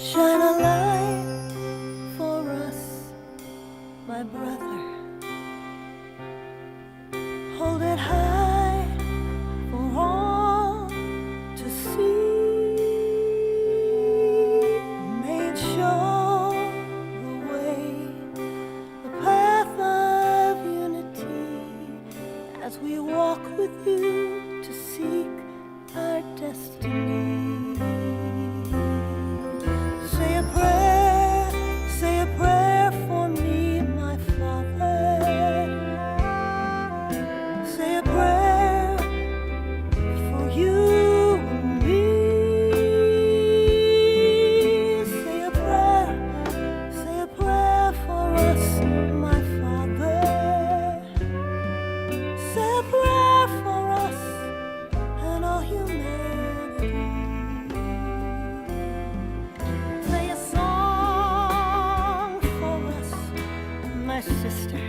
Shine a light for us, my brother. Hold it high for all to see. May it show the way, the path of unity, as we walk with you to seek our destiny. Say a prayer for me, my Father. Say a prayer for you and me. Say a prayer for us, my Father. Say a prayer for us and all humanity. Play a song for us, my sister.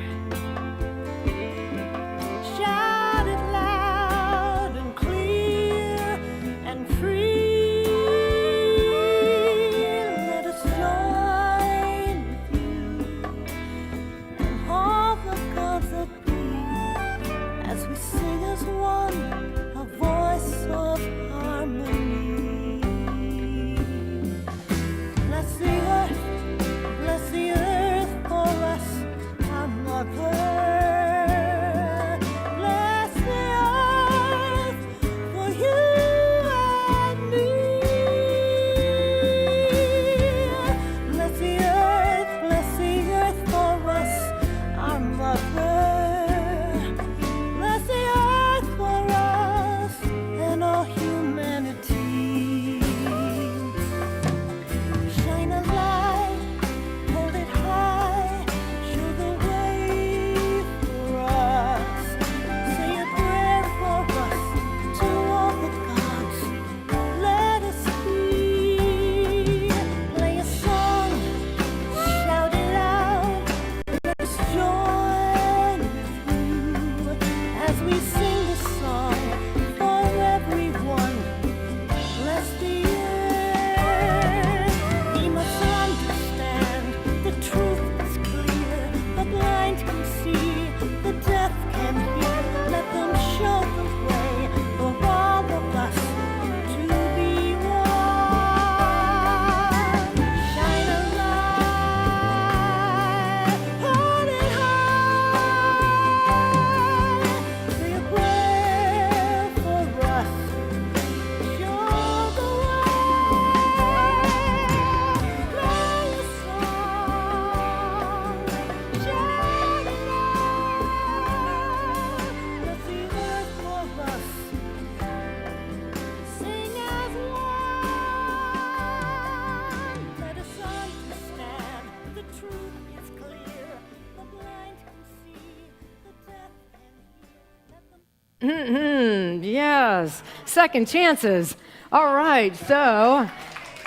Shout it loud and clear and free. Let us join with you and all the gods that be, as we sing as one, a voice of harmony. Bless the earth for us, our mother. Bless the earth for you and me. Bless the earth for us, our mother. Bless the earth for us and all humanity. Shine a light, hold it high, show the way for us. Say a prayer for us to all the gods. Let us be. Play a song, shout it out. Let us join with you as we sing this song for everyone. Bless the earth. We must understand the truth is clear. The blind can see, the deaf can hear. Let them show the way for all of us to be one. Shine a light, hold it high. Say a prayer for us. Show the way. Play a song. Shout it out. Bless the earth for us. Sing as one. Let us understand the truth is clear. The blind can see, the deaf can hear. Let them Yes, second chances. All right, so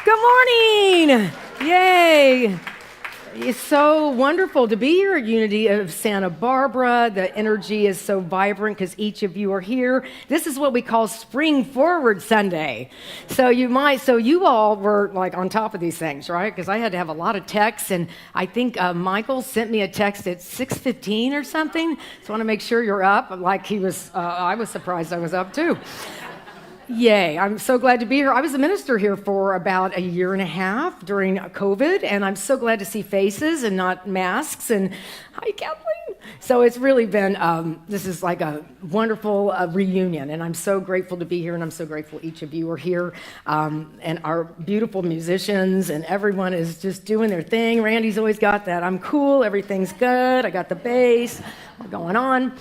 good morning. Yay. It's so wonderful to be here at Unity of Santa Barbara. The energy is so vibrant because each of you are here. This is what we call Spring Forward Sunday. So you all were like on top of these things, right? Because I had to have a lot of texts, and I think Michael sent me a text at 6:15 or something. So I want to make sure you're up. Like he was, I was surprised I was up too. Yay, I'm so glad to be here. I was a minister here for about a year and a half during COVID, and I'm so glad to see faces and not masks. And hi, Kathleen. So it's really been, this is like a wonderful reunion, and I'm so grateful to be here, and I'm so grateful each of you are here, and our beautiful musicians, and everyone is just doing their thing. Randy's always got that, I'm cool, everything's good, I got the bass, what's going on.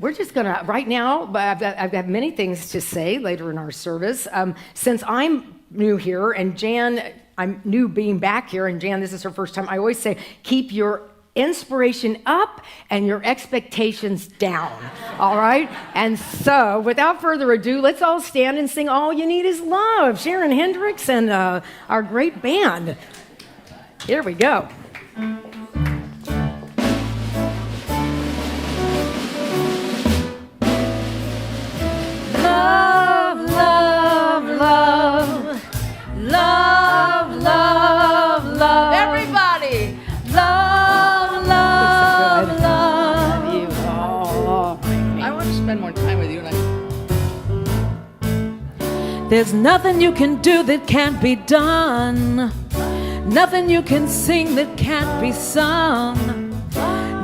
We're just gonna, right now, but I've got many things to say later in our service. Since I'm new here, and Jan, I'm new being back here, and Jan, this is her first time, I always say, keep your inspiration up and your expectations down, all right? And so, without further ado, let's all stand and sing All You Need Is Love, Sharon Hendricks and our great band. Here we go. Love, love, love, love, love, love. Everybody! Love, love, love. Love you all. I want to spend more time with you. There's nothing you can do that can't be done. Nothing you can sing that can't be sung.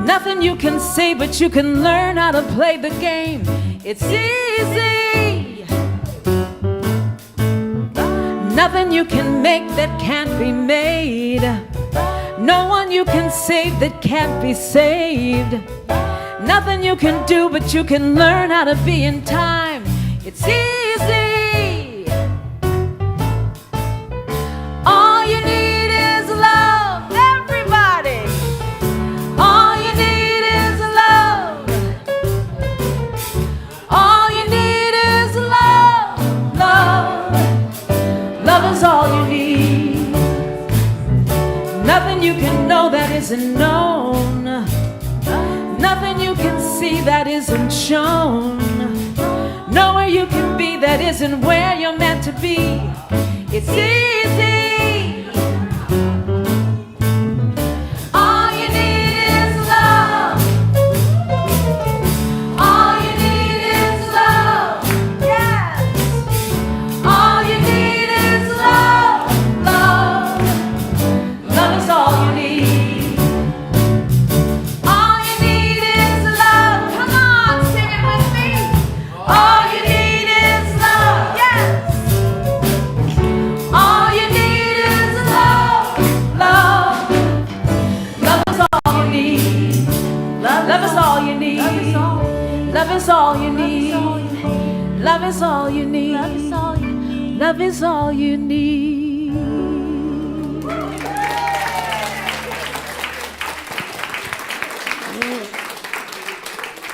Nothing you can say, but you can learn how to play the game. It's easy. Nothing you can make that can't be made. No one you can save that can't be saved. Nothing you can do, but you can learn how to be in time. It's easy. All you need is love, everybody. All you need is love. All you need is love, love. Love is all you need. Nothing you can know that isn't known. Nothing you can see that isn't shown. Nowhere you can be that isn't where you're meant to be. It's easy. All you need is love. All you need is love. Yes. All you need is love. Love. Love is all you need. All you need is love. Come on, sing it with me. All you need is love. Yes. All you need is love. Love. Love is all you need. Love is all you need. Love is all you need. Love is all you need. Love is all you need.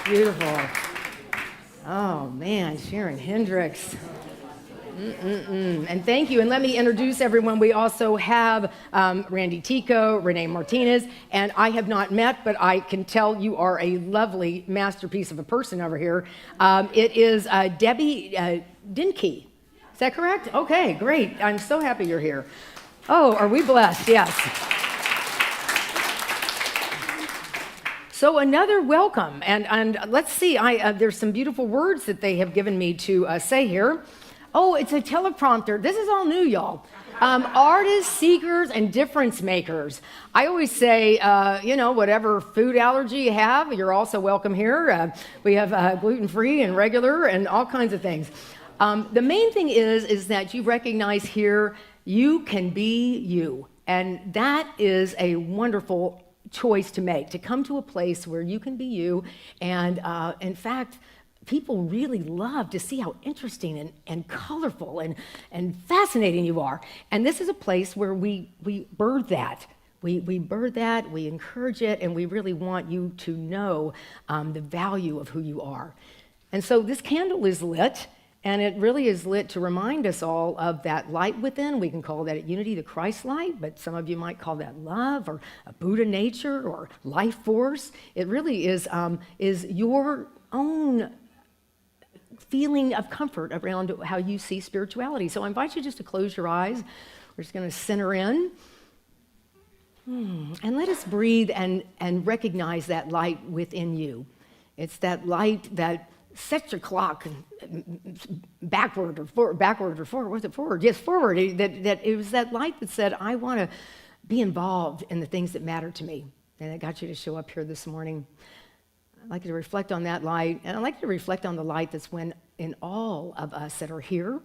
Beautiful. Oh man, Sharon Hendricks. And thank you. And let me introduce everyone. We also have Randy Tico, Renee Martinez, and I have not met, but I can tell you are a lovely masterpiece of a person over here. It is Debbie Dinke. Is that correct? Okay, great. I'm so happy you're here. Oh, are we blessed? Yes. So another welcome, and let's see, there's some beautiful words that they have given me to say here. Oh, it's a teleprompter. This is all new, y'all. Artists, seekers, and difference makers. I always say, whatever food allergy you have, you're also welcome here. We have gluten-free and regular and all kinds of things. The main thing is that you recognize here you can be you, and that is a wonderful choice to make, to come to a place where you can be you. And in fact, people really love to see how interesting and colorful and fascinating you are. And this is a place where we birth that. We birth that, we encourage it, and we really want you to know the value of who you are. And so this candle is lit, And it really is lit to remind us all of that light within. We can call that at Unity the Christ light, but some of you might call that love or a Buddha nature or life force. It really is your own feeling of comfort around how you see spirituality. So I invite you just to close your eyes. We're just going to center in. And let us breathe and recognize that light within you. It's that light that sets your clock backward or forward. Was it forward? Yes, forward. That it was that light that said, I want to be involved in the things that matter to me. And it got you to show up here this morning. I'd like you to reflect on that light. And I'd like you to reflect on the light that's in all of us that are here.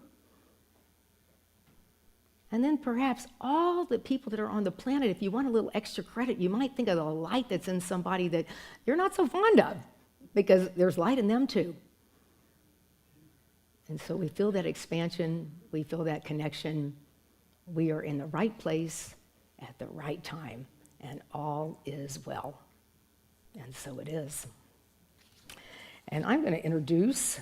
And then perhaps all the people that are on the planet, if you want a little extra credit, you might think of the light that's in somebody that you're not so fond of, because there's light in them too. And so we feel that expansion, we feel that connection. We are in the right place at the right time, and all is well. And so it is. And I'm going to introduce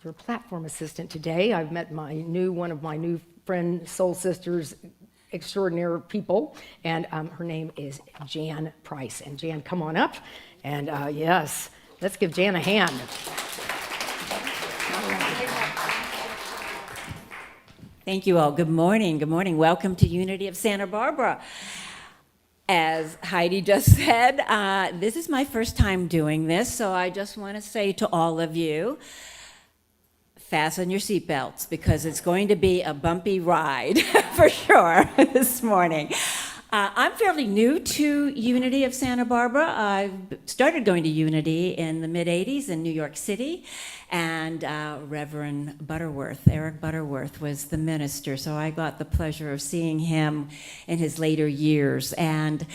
your platform assistant today. I've met one of my new friend, soul sisters, extraordinary people, and her name is Jan Price. And Jan, come on up. And yes, let's give Jan a hand. Thank you all. Good morning. Good morning. Welcome to Unity of Santa Barbara. As Heidi just said, this is my first time doing this, so I just want to say to all of you, fasten your seatbelts, because it's going to be a bumpy ride for sure this morning. I'm fairly new to Unity of Santa Barbara. I started going to Unity in the mid-'80s in New York City, and Reverend Butterworth, Eric Butterworth, was the minister, so I got the pleasure of seeing him in his later years. And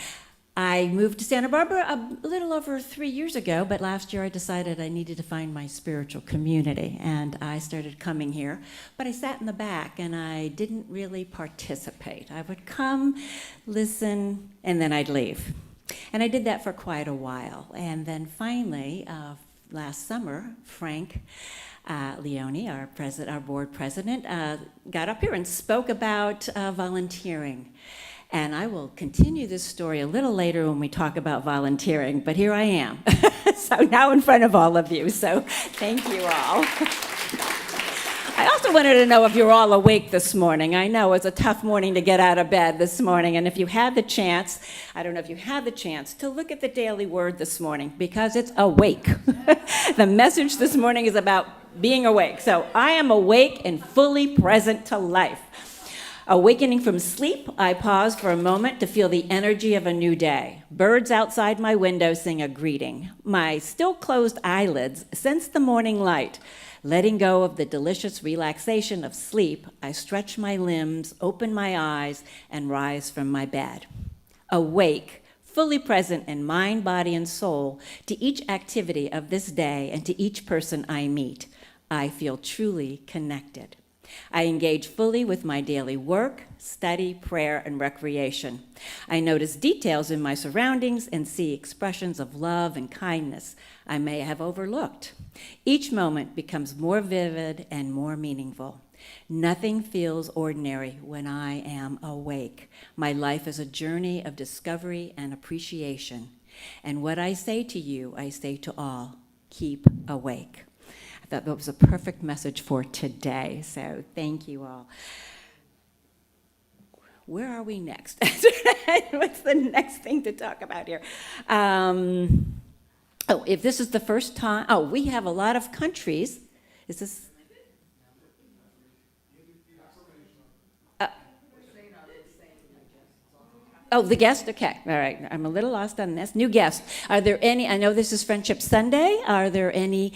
I moved to Santa Barbara a little over 3 years ago, but last year I decided I needed to find my spiritual community, and I started coming here. But I sat in the back, and I didn't really participate. I would come, listen, and then I'd leave. And I did that for quite a while. And then finally, last summer, Frank Leone, our board president, got up here and spoke about volunteering. And I will continue this story a little later when we talk about volunteering, but here I am. So now in front of all of you, so thank you all. I also wanted to know if you're all awake this morning. I know it's a tough morning to get out of bed this morning, and if you had the chance, I don't know if you had the chance, to look at the Daily Word this morning, because it's awake. The message this morning is about being awake. So I am awake and fully present to life. Awakening from sleep, I pause for a moment to feel the energy of a new day. Birds outside my window sing a greeting. My still closed eyelids sense the morning light. Letting go of the delicious relaxation of sleep, I stretch my limbs, open my eyes, and rise from my bed. Awake, fully present in mind, body, and soul to each activity of this day and to each person I meet. I feel truly connected. I engage fully with my daily work, study, prayer, and recreation. I notice details in my surroundings and see expressions of love and kindness I may have overlooked. Each moment becomes more vivid and more meaningful. Nothing feels ordinary when I am awake. My life is a journey of discovery and appreciation. And what I say to you, I say to all, keep awake. I thought that was a perfect message for today, so thank you all. Where are we next? What's the next thing to talk about here? If this is the first time, we have a lot of countries. Is this? The guest? Okay, all right. I'm a little lost on this. New guest. Are there any, I know this is Friendship Sunday. Are there any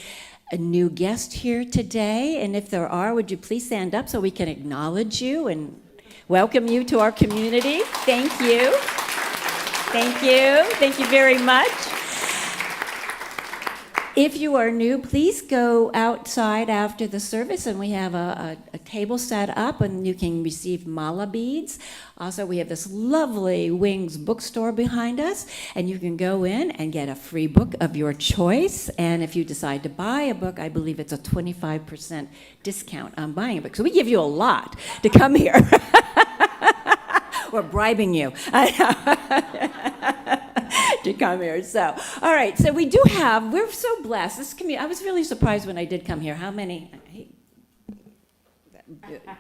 new guests here today? And if there are, would you please stand up so we can acknowledge you and welcome you to our community? Thank you. Thank you. Thank you very much. If you are new, please go outside after the service, and we have a table set up, and you can receive mala beads. Also, we have this lovely Wings bookstore behind us, and you can go in and get a free book of your choice. And if you decide to buy a book, I believe it's a 25% discount on buying a book. So we give you a lot to come here. We're bribing you to come here. So, all right. So we're so blessed. This community. I was really surprised when I did come here. How many?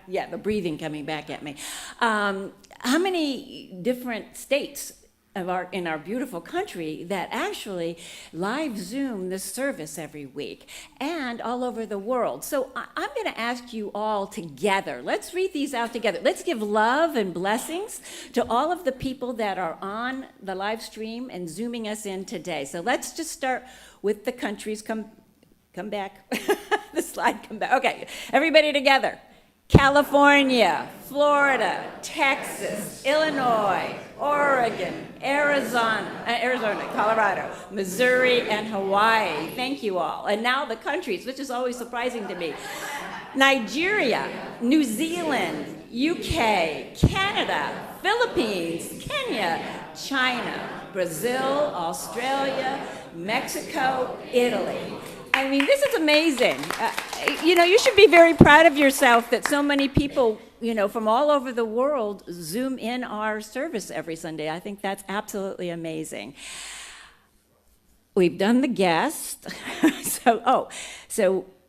Yeah, the breathing coming back at me. How many different states in our beautiful country that actually live Zoom this service every week, and all over the world. So I'm going to ask you all together. Let's read these out together. Let's give love and blessings to all of the people that are on the live stream and Zooming us in today. So let's just start with the countries. Come back. The slide come back. Okay, everybody together. California, Florida, Texas, Illinois, Oregon, Arizona, Colorado, Missouri, and Hawaii. Thank you all. And now the countries, which is always surprising to me. Nigeria, New Zealand, UK, Canada, Philippines, Kenya, China, Brazil, Australia, Mexico, Italy. I mean, this is amazing. You should be very proud of yourself that so many people, from all over the world Zoom in our service every Sunday. I think that's absolutely amazing. We've done the guest. So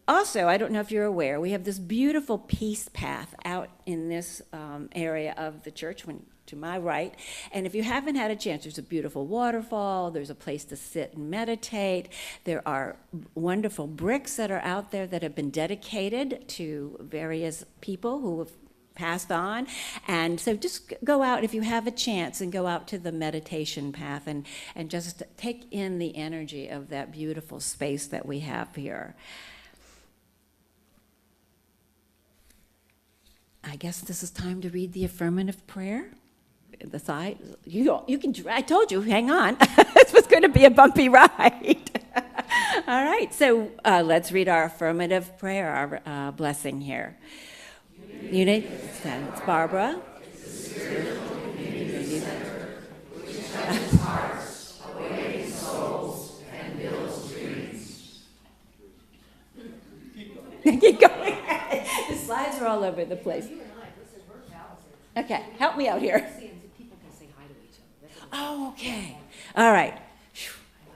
also, I don't know if you're aware, we have this beautiful peace path out in this area of the church to my right. And if you haven't had a chance, there's a beautiful waterfall, there's a place to sit and meditate. There are wonderful bricks that are out there that have been dedicated to various people who have passed on. And so just go out, if you have a chance, and go out to the meditation path and just take in the energy of that beautiful space that we have here. I guess this is time to read the affirmative prayer. The side, you can. I told you, hang on. This was going to be a bumpy ride. All right, so let's read our affirmative prayer, our blessing here. Unity, it's Barbara. Keep going. The slides are all over the place. Okay, help me out here. Oh, okay. All right.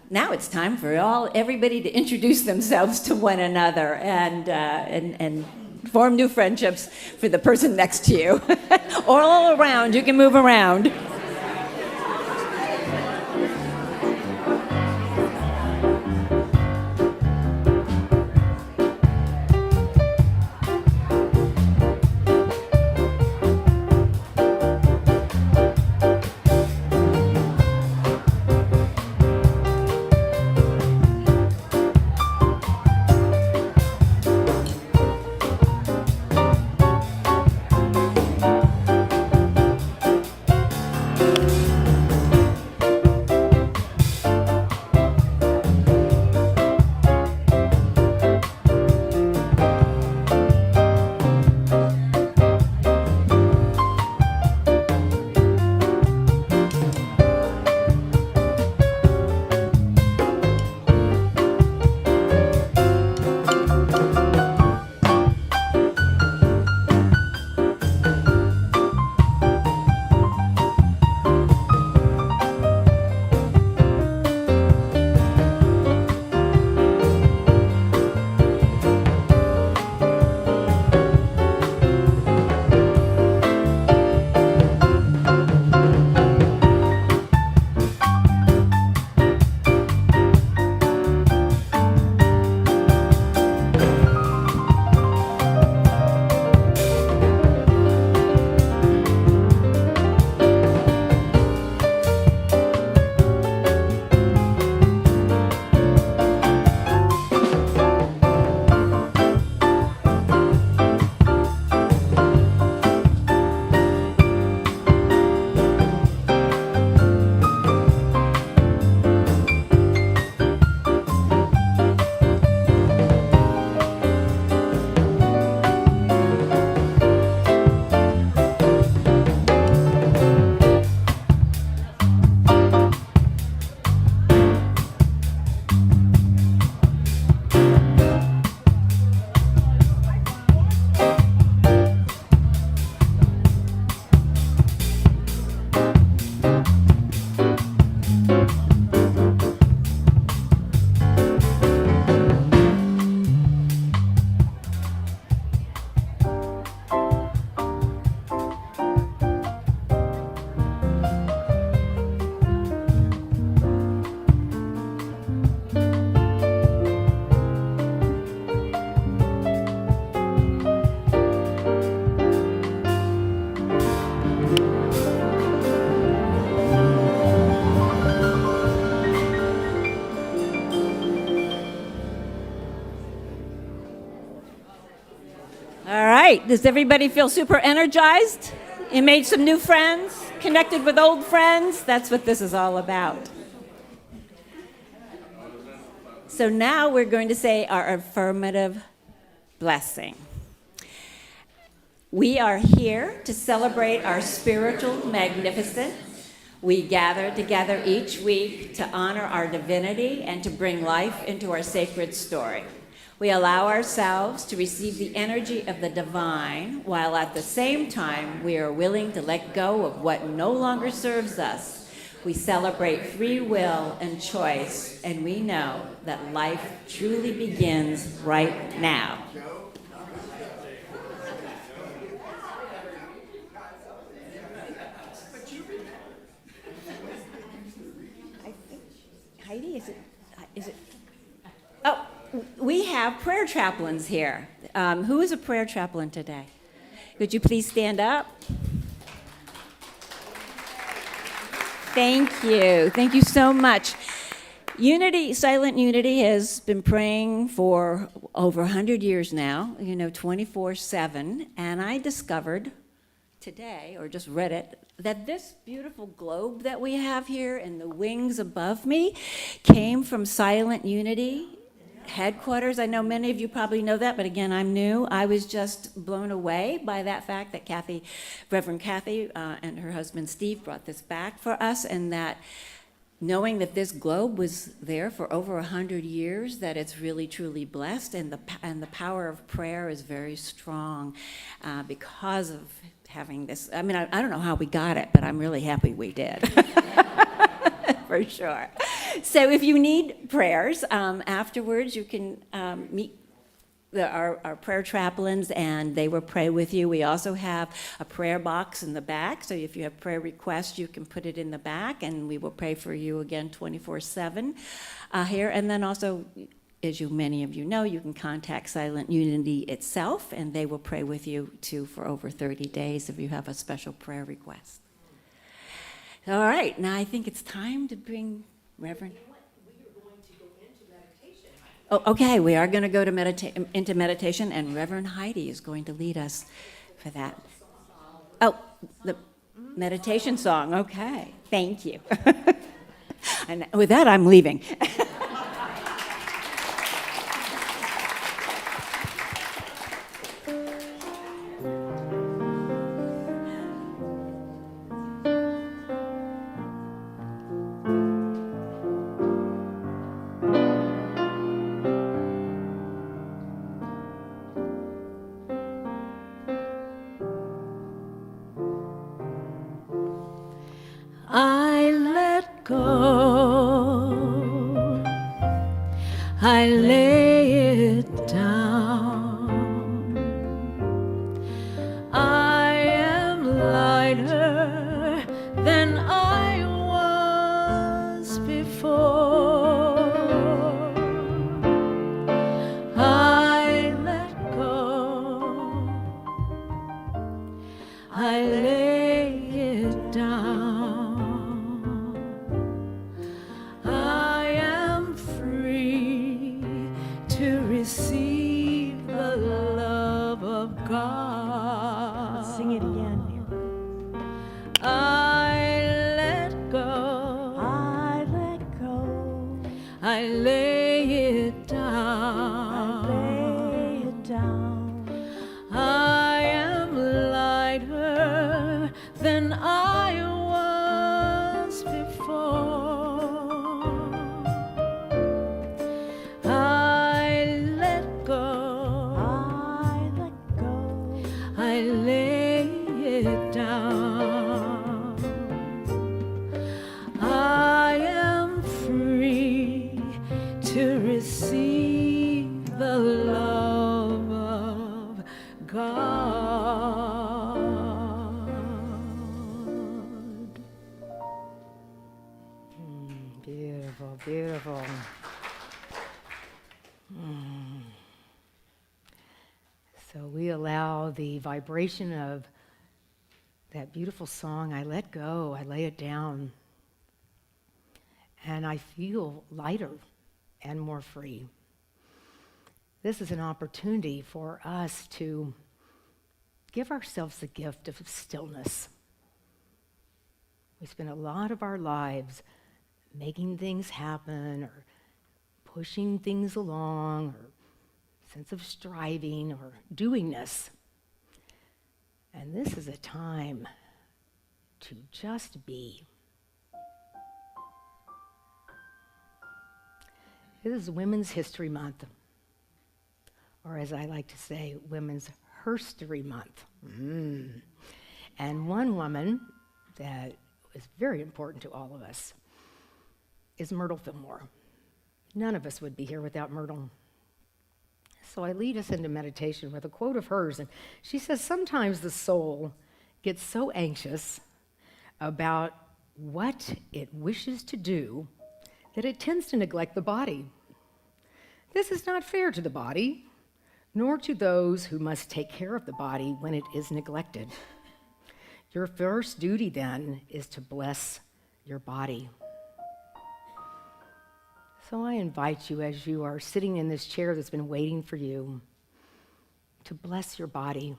Now it's time for everybody to introduce themselves to one another and form new friendships for the person next to you. Or all around. You can move around. All right, does everybody feel super energized? You made some new friends, connected with old friends? That's what this is all about. So now we're going to say our affirmative blessing. We are here to celebrate our spiritual magnificence. We gather together each week to honor our divinity and to bring life into our sacred story. We allow ourselves to receive the energy of the divine, while at the same time we are willing to let go of what no longer serves us. We celebrate free will and choice, and we know that life truly begins right now. Heidi, is it? Oh, we have prayer chaplains here. Who is a prayer chaplain today? Could you please stand up? Thank you. Thank you so much. Silent Unity has been praying for over 100 years now, 24/7. And I discovered today, or just read it, that this beautiful globe that we have here and the wings above me came from Silent Unity headquarters. I know many of you probably know that, but again, I'm new. I was just blown away by that fact that Reverend Kathy and her husband Steve brought this back for us, and that knowing that this globe was there for over 100 years, that it's really truly blessed, and the power of prayer is very strong because of having this. I mean, I don't know how we got it, but I'm really happy we did. For sure. So if you need prayers, afterwards you can meet our prayer chaplains, and they will pray with you. We also have a prayer box in the back, so if you have prayer requests, you can put it in the back, and we will pray for you again 24/7 here. And then also, as many of you know, you can contact Silent Unity itself, and they will pray with you too for over 30 days if you have a special prayer request. All right, now I think it's time to bring Reverend. We are going to go into meditation. Oh, okay, we are going to go into meditation, and Reverend Heidi is going to lead us for that. Oh, the meditation song, okay, thank you. And with that, I'm leaving. I let go, I lay it down. I am lighter than I was before. I let go, I lay it down. I am free to receive the love of God. Sing it again. I let go. I let go. I lay it down. I lay it down. I am lighter than I was before. I let go. I let go. I lay it down. I am free to receive the love of God. Beautiful, beautiful. So we allow the vibration of that beautiful song, I let go, I lay it down, and I feel lighter and more free. This is an opportunity for us to give ourselves the gift of stillness. We spend a lot of our lives making things happen or pushing things along or sense of striving or doingness. And this is a time to just be. This is Women's History Month, or as I like to say, Women's Herstory Month. And one woman that is very important to all of us is Myrtle Fillmore. None of us would be here without Myrtle. So I lead us into meditation with a quote of hers, and she says, sometimes the soul gets so anxious about what it wishes to do that it tends to neglect the body. This is not fair to the body, nor to those who must take care of the body when it is neglected. Your first duty then is to bless your body. So I invite you, as you are sitting in this chair that's been waiting for you, to bless your body.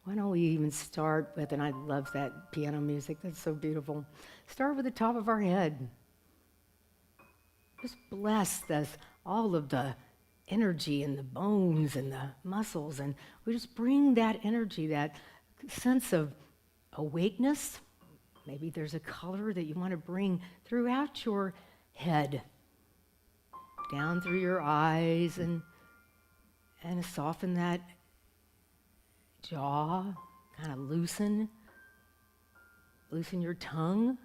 Why don't we even start with, and I love that piano music, that's so beautiful. Start with the top of our head. Just bless this, all of the energy in the bones and the muscles, and we just bring that energy, that sense of awakeness. Maybe there's a color that you want to bring throughout your head, down through your eyes, and soften that jaw, kind of loosen your tongue.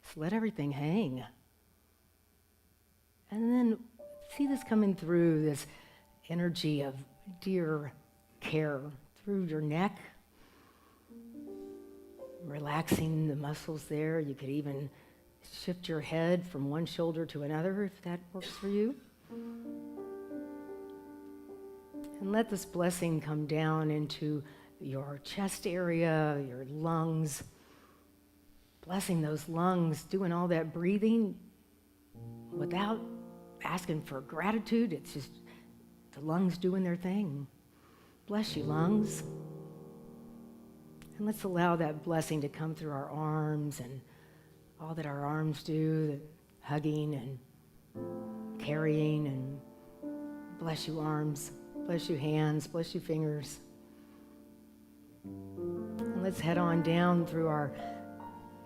Just let everything hang. And then see this coming through, this energy of dear care through your neck, relaxing the muscles there. You could even shift your head from one shoulder to another if that works for you. And let this blessing come down into your chest area, your lungs. Blessing those lungs, doing all that breathing without asking for gratitude. It's just the lungs doing their thing. Bless you, lungs. And let's allow that blessing to come through our arms and all that our arms do, the hugging and carrying, and bless you, arms. Bless you, hands. Bless you, fingers. And let's head on down through our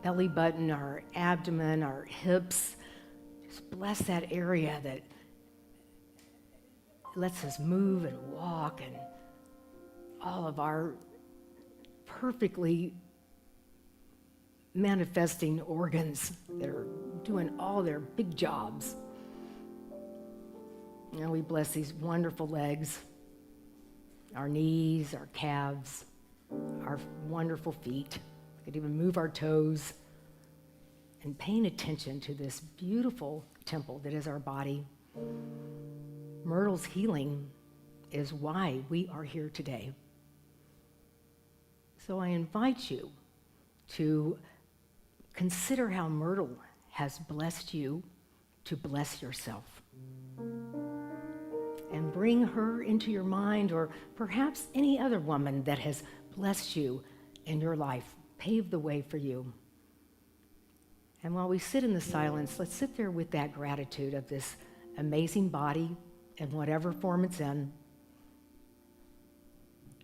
belly button, our abdomen, our hips. Just bless that area that lets us move and walk, and all of our perfectly manifesting organs that are doing all their big jobs. And we bless these wonderful legs, our knees, our calves, our wonderful feet. We could even move our toes, and paying attention to this beautiful temple that is our body. Myrtle's healing is why we are here today. So I invite you to consider how Myrtle has blessed you to bless yourself. And bring her into your mind, or perhaps any other woman that has blessed you in your life. Pave the way for you. And while we sit in the silence, let's sit there with that gratitude of this amazing body in whatever form it's in,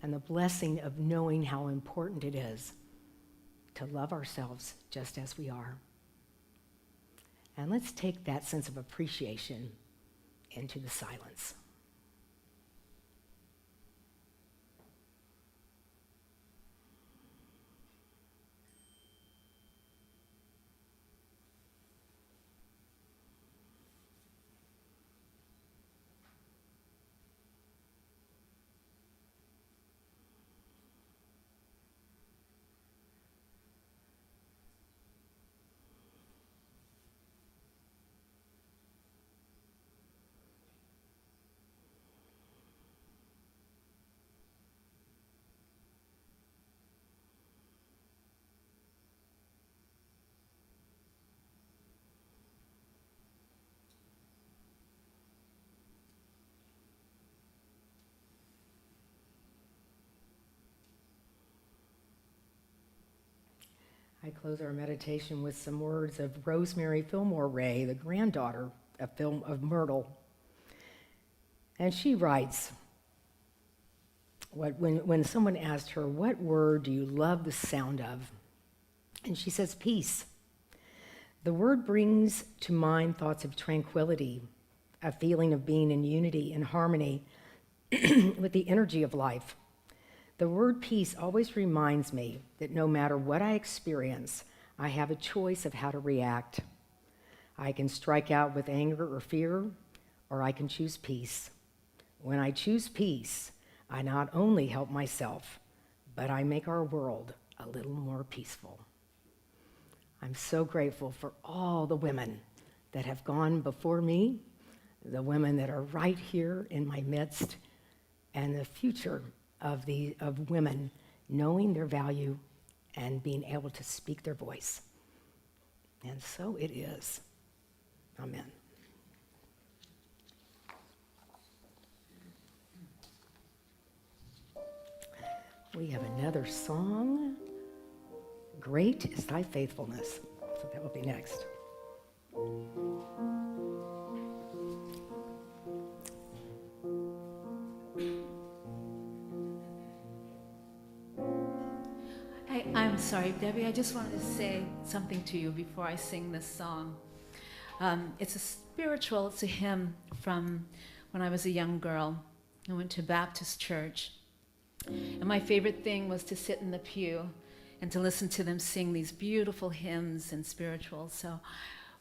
and the blessing of knowing how important it is to love ourselves just as we are. And let's take that sense of appreciation into the silence. I close our meditation with some words of Rosemary Fillmore Ray, the granddaughter of Myrtle. And she writes, when someone asked her, what word do you love the sound of? And she says, peace. The word brings to mind thoughts of tranquility, a feeling of being in unity and harmony with the energy of life. The word peace always reminds me that no matter what I experience, I have a choice of how to react. I can strike out with anger or fear, or I can choose peace. When I choose peace, I not only help myself, but I make our world a little more peaceful. I'm so grateful for all the women that have gone before me, the women that are right here in my midst, and the future of women knowing their value and being able to speak their voice. And so it is. Amen. We have another song. Great is thy faithfulness. So that will be next. I'm sorry, Debbie, I just wanted to say something to you before I sing this song. It's a hymn from when I was a young girl. I went to Baptist church. And my favorite thing was to sit in the pew and to listen to them sing these beautiful hymns and spirituals. So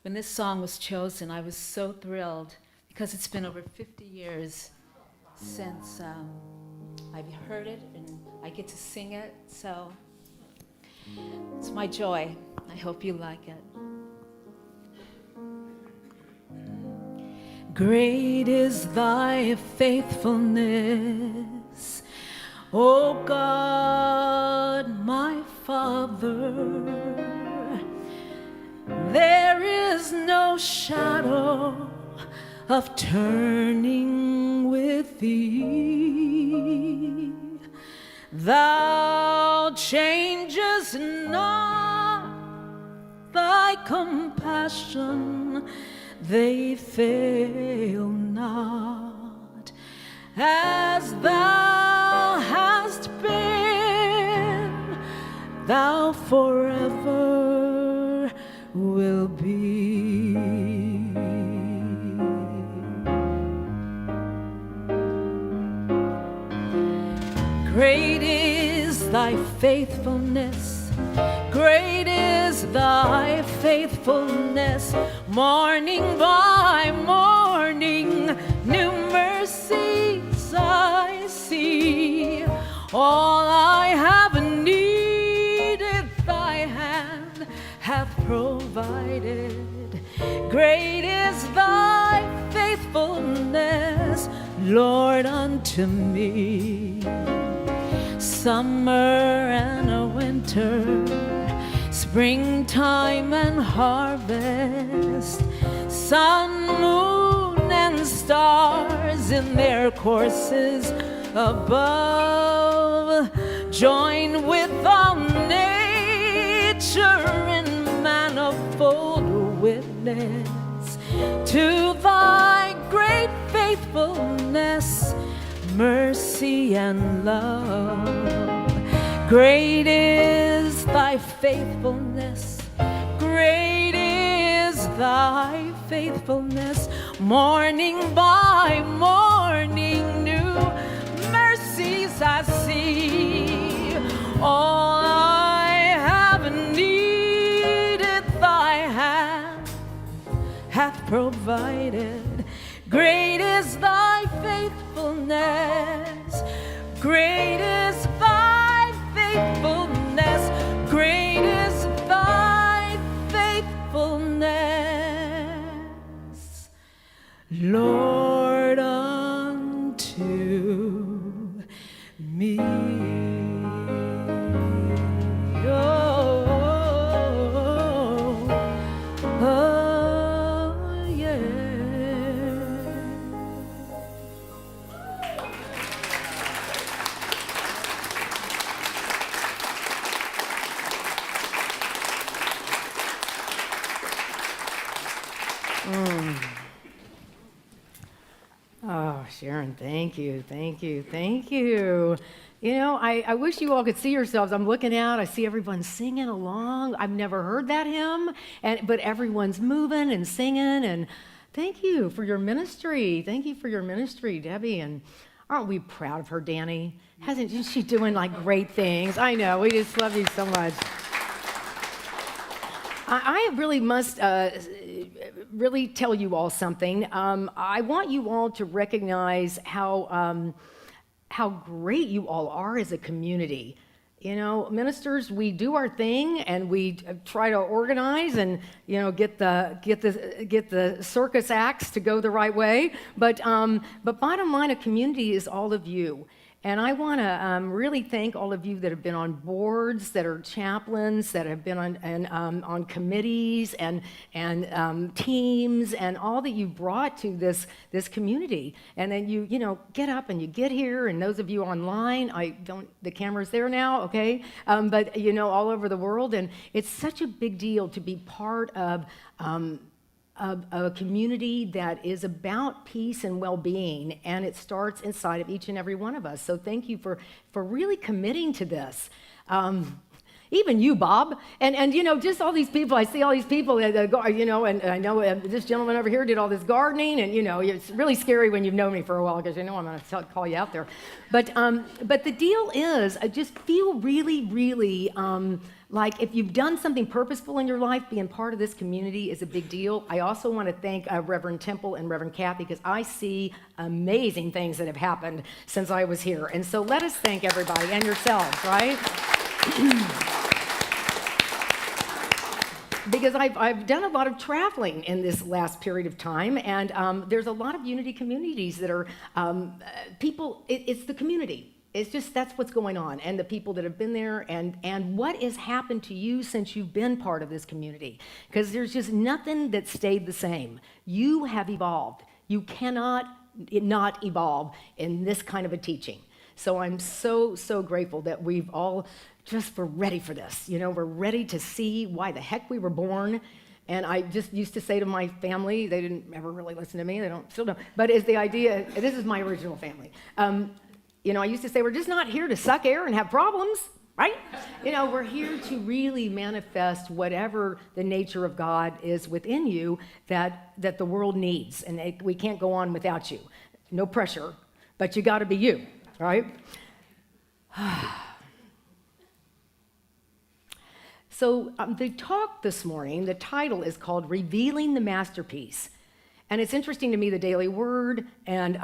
when this song was chosen, I was so thrilled because it's been over 50 years since I've heard it and I get to sing it. So it's my joy. I hope you like it. Great is thy faithfulness, O God, my Father. There is no shadow of turning with thee. Thou changest not, thy compassion, they fail not. As thou hast been, thou forever will be. Great is thy faithfulness, great is thy faithfulness. Morning by morning, new mercies I see. All I have needed, thy hand hath provided. Great is thy faithfulness, Lord, unto me. Summer and a winter, springtime and harvest, sun, moon, and stars in their courses above, join with all nature in manifold witness to thy great faithfulness, mercy and love. Great is thy faithfulness, great is thy faithfulness. Morning by morning, new mercies I see. All I have needed, thy hand hath provided. Great is thy faithfulness, great is thy faithfulness, great is thy faithfulness, Lord, unto me. Oh, Sharon, thank you, thank you, thank you. You know, I wish you all could see yourselves. I'm looking out, I see everyone singing along. I've never heard that hymn, but everyone's moving and singing, and thank you for your ministry. Thank you for your ministry, Debbie, and aren't we proud of her, Danny? Isn't she doing like great things? I know, we just love you so much. I really must really tell you all something. I want you all to recognize how great you all are as a community. You know, ministers, we do our thing and we try to organize and get the circus acts to go the right way. But bottom line, a community is all of you. And I want to really thank all of you that have been on boards, that are chaplains, that have been on committees and teams, and all that you brought to this community. And then you get up and you get here, and those of you online, the camera's there now, okay? But all over the world, and it's such a big deal to be part of a community that is about peace and well-being, and it starts inside of each and every one of us. So thank you for really committing to this. Even you, Bob, and just all these people. I see all these people, and I know this gentleman over here did all this gardening, and it's really scary when you've known me for a while because I'm going to call you out there. But the deal is, I just feel really, really. Like if you've done something purposeful in your life, being part of this community is a big deal. I also want to thank Reverend Temple and Reverend Kathy because I see amazing things that have happened since I was here. And so let us thank everybody and yourselves, right? Because I've done a lot of traveling in this last period of time, and there's a lot of unity communities that are people, it's the community. It's just, that's what's going on, and the people that have been there, and what has happened to you since you've been part of this community. Because there's just nothing that stayed the same. You have evolved. You cannot not evolve in this kind of a teaching. So I'm so, so grateful that we're ready for this. We're ready to see why the heck we were born. And I just used to say to my family, they didn't ever really listen to me, still don't, but is the idea, this is my original family. I used to say, we're just not here to suck air and have problems, right? We're here to really manifest whatever the nature of God is within you that the world needs. And we can't go on without you. No pressure, but you got to be you, right? So the talk this morning, the title is called Revealing the Masterpiece. And it's interesting to me, the Daily Word and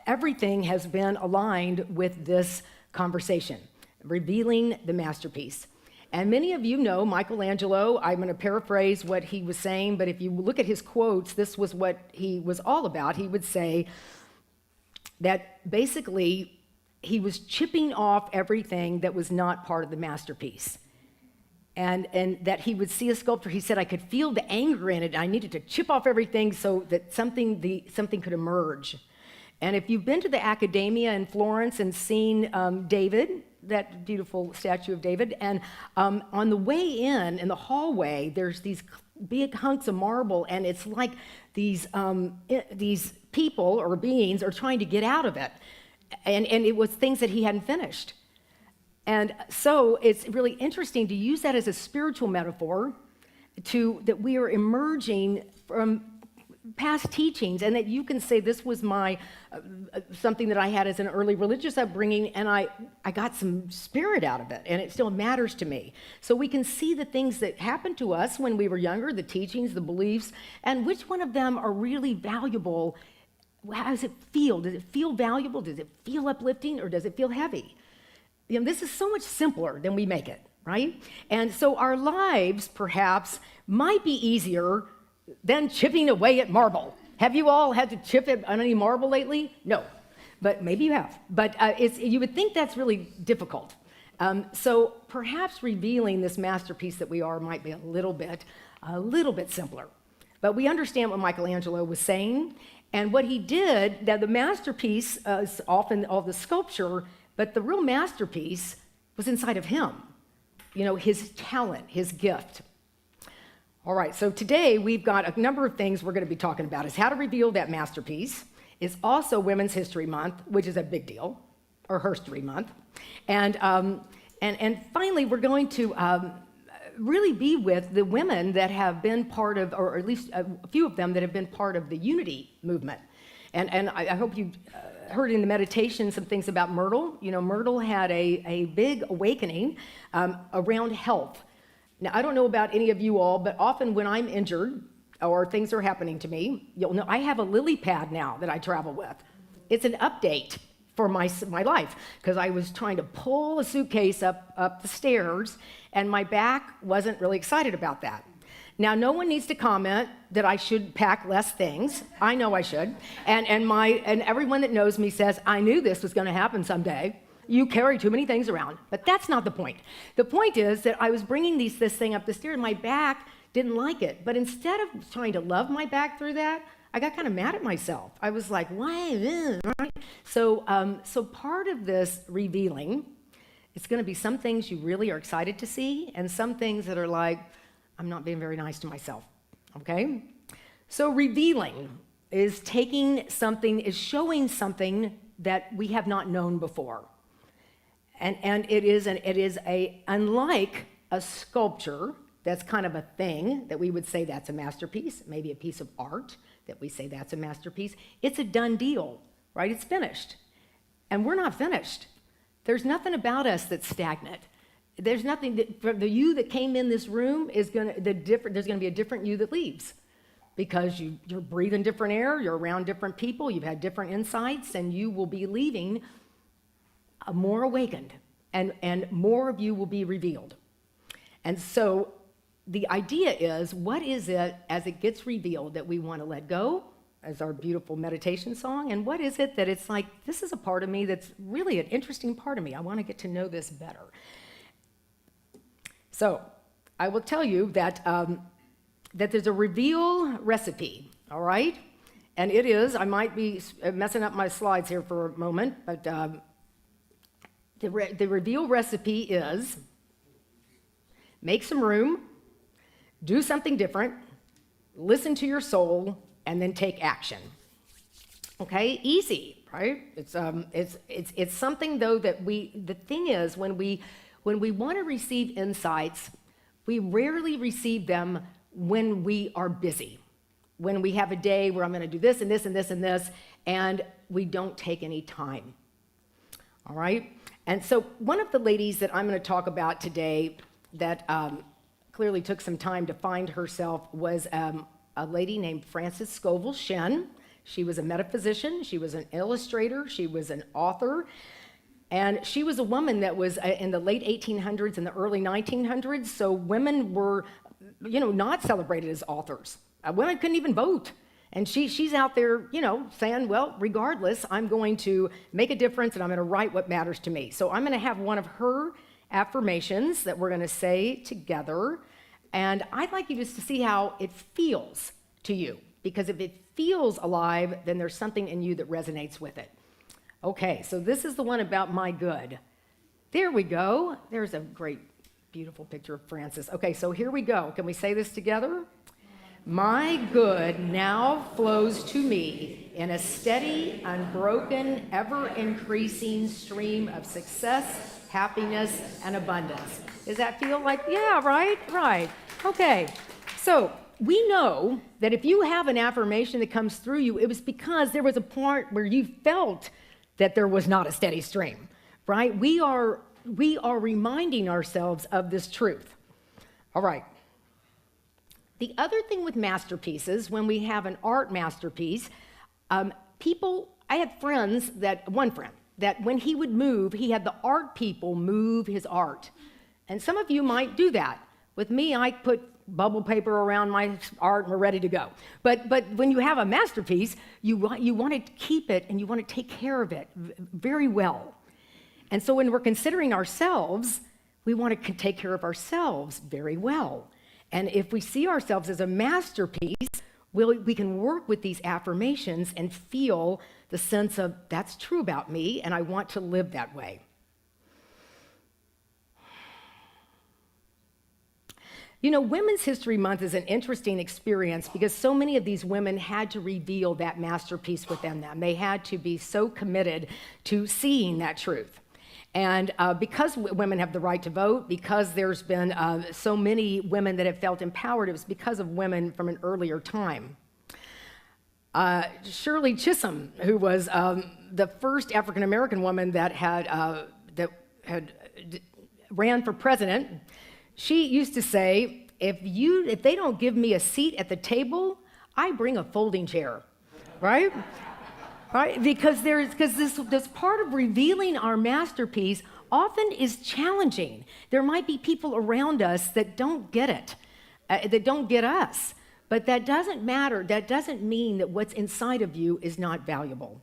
everything has been aligned with this conversation, revealing the masterpiece. And many of you know Michelangelo. I'm going to paraphrase what he was saying, but if you look at his quotes, this was what he was all about. He would say that basically he was chipping off everything that was not part of the masterpiece. And that he would see a sculpture, he said, I could feel the anger in it. I needed to chip off everything so that something could emerge. And if you've been to the Accademia in Florence and seen David, that beautiful statue of David, and on the way in the hallway, there's these big hunks of marble, and it's like these people or beings are trying to get out of it. And it was things that he hadn't finished. And so it's really interesting to use that as a spiritual metaphor that we are emerging from past teachings, and that you can say this was my something that I had as an early religious upbringing, and I got some spirit out of it, and it still matters to me. So we can see the things that happened to us when we were younger, the teachings, the beliefs, and which one of them are really valuable. How does it feel? Does it feel valuable? Does it feel uplifting, or does it feel heavy? This is so much simpler than we make it, right? And so our lives, perhaps, might be easier than chipping away at marble. Have you all had to chip on any marble lately? No, but maybe you have. But you would think that's really difficult. So perhaps revealing this masterpiece that we are might be a little bit simpler. But we understand what Michelangelo was saying, and what he did. That the masterpiece is often all the sculpture, but the real masterpiece was inside of him. His talent, his gift. All right, so today we've got a number of things we're going to be talking about, is how to reveal that masterpiece. is also Women's History Month, which is a big deal, or Herstory Month. And finally, we're going to really be with the women that have been part of, or at least a few of them that have been part of the unity movement. And I hope you heard in the meditation some things about Myrtle. You know, Myrtle had a big awakening around health. Now, I don't know about any of you all, but often when I'm injured or things are happening to me, you'll know I have a lily pad now that I travel with. It's an update for my life, because I was trying to pull a suitcase up the stairs, and my back wasn't really excited about that. Now, no one needs to comment that I should pack less things. I know I should. And everyone that knows me says, I knew this was going to happen someday. You carry too many things around. But that's not the point. The point is that I was bringing this thing up the stairs, and my back didn't like it. But instead of trying to love my back through that, I got kind of mad at myself. I was like, why? So part of this revealing, it's going to be some things you really are excited to see, and some things that are like, I'm not being very nice to myself, okay? So revealing is taking something, is showing something that we have not known before. And it is unlike a sculpture, that's kind of a thing that we would say that's a masterpiece, maybe a piece of art that we say that's a masterpiece. It's a done deal, right? It's finished. And we're not finished. There's nothing about us that's stagnant. There's nothing that, for the you that came in this room is there's gonna be a different you that leaves, because you're breathing different air, you're around different people, you've had different insights, and you will be leaving more awakened, and more of you will be revealed. And so the idea is, what is it as it gets revealed that we want to let go, as our beautiful meditation song, and what is it that it's like, this is a part of me that's really an interesting part of me. I want to get to know this better. So I will tell you that there's a reveal recipe, all right? And it is, I might be messing up my slides here for a moment, but the reveal recipe is make some room, do something different, listen to your soul, and then take action. Okay, easy, right? It's something though that the thing is, when we want to receive insights, we rarely receive them when we are busy. When we have a day where I'm going to do this and this and this and this, and we don't take any time. All right? And so one of the ladies that I'm going to talk about today that clearly took some time to find herself was a lady named Frances Scovel Shinn. She was a metaphysician, she was an illustrator, she was an author, and she was a woman that was in the late 1800s and the early 1900s, so women were, not celebrated as authors. Women couldn't even vote. And she's out there, saying, well, regardless, I'm going to make a difference and I'm going to write what matters to me. So I'm going to have one of her affirmations that we're going to say together. And I'd like you just to see how it feels to you. Because if it feels alive, then there's something in you that resonates with it. Okay, so this is the one about my good. There we go. There's a great, beautiful picture of Frances. Okay, so here we go. Can we say this together? My good now flows to me in a steady, unbroken, ever-increasing stream of success, happiness, and abundance. Does that feel like, yeah, right? Right. Okay. So we know that if you have an affirmation that comes through you, it was because there was a part where you felt that there was not a steady stream, right? We are reminding ourselves of this truth. All right. The other thing with masterpieces, when we have an art masterpiece, I had one friend, that when he would move, he had the art people move his art. And some of you might do that. With me, I put bubble paper around my art and we're ready to go. But when you have a masterpiece, you want to keep it and you want to take care of it very well. And so when we're considering ourselves, we want to take care of ourselves very well. And if we see ourselves as a masterpiece, we can work with these affirmations and feel the sense of, that's true about me, and I want to live that way. You know, Women's History Month is an interesting experience because so many of these women had to reveal that masterpiece within them. They had to be so committed to seeing that truth. And because women have the right to vote, because there's been so many women that have felt empowered, it was because of women from an earlier time. Shirley Chisholm, who was the first African-American woman that ran for president, she used to say, if they don't give me a seat at the table, I bring a folding chair, right? Right? Because this part of revealing our masterpiece often is challenging. There might be people around us that don't get it, that don't get us. But that doesn't matter. That doesn't mean that what's inside of you is not valuable.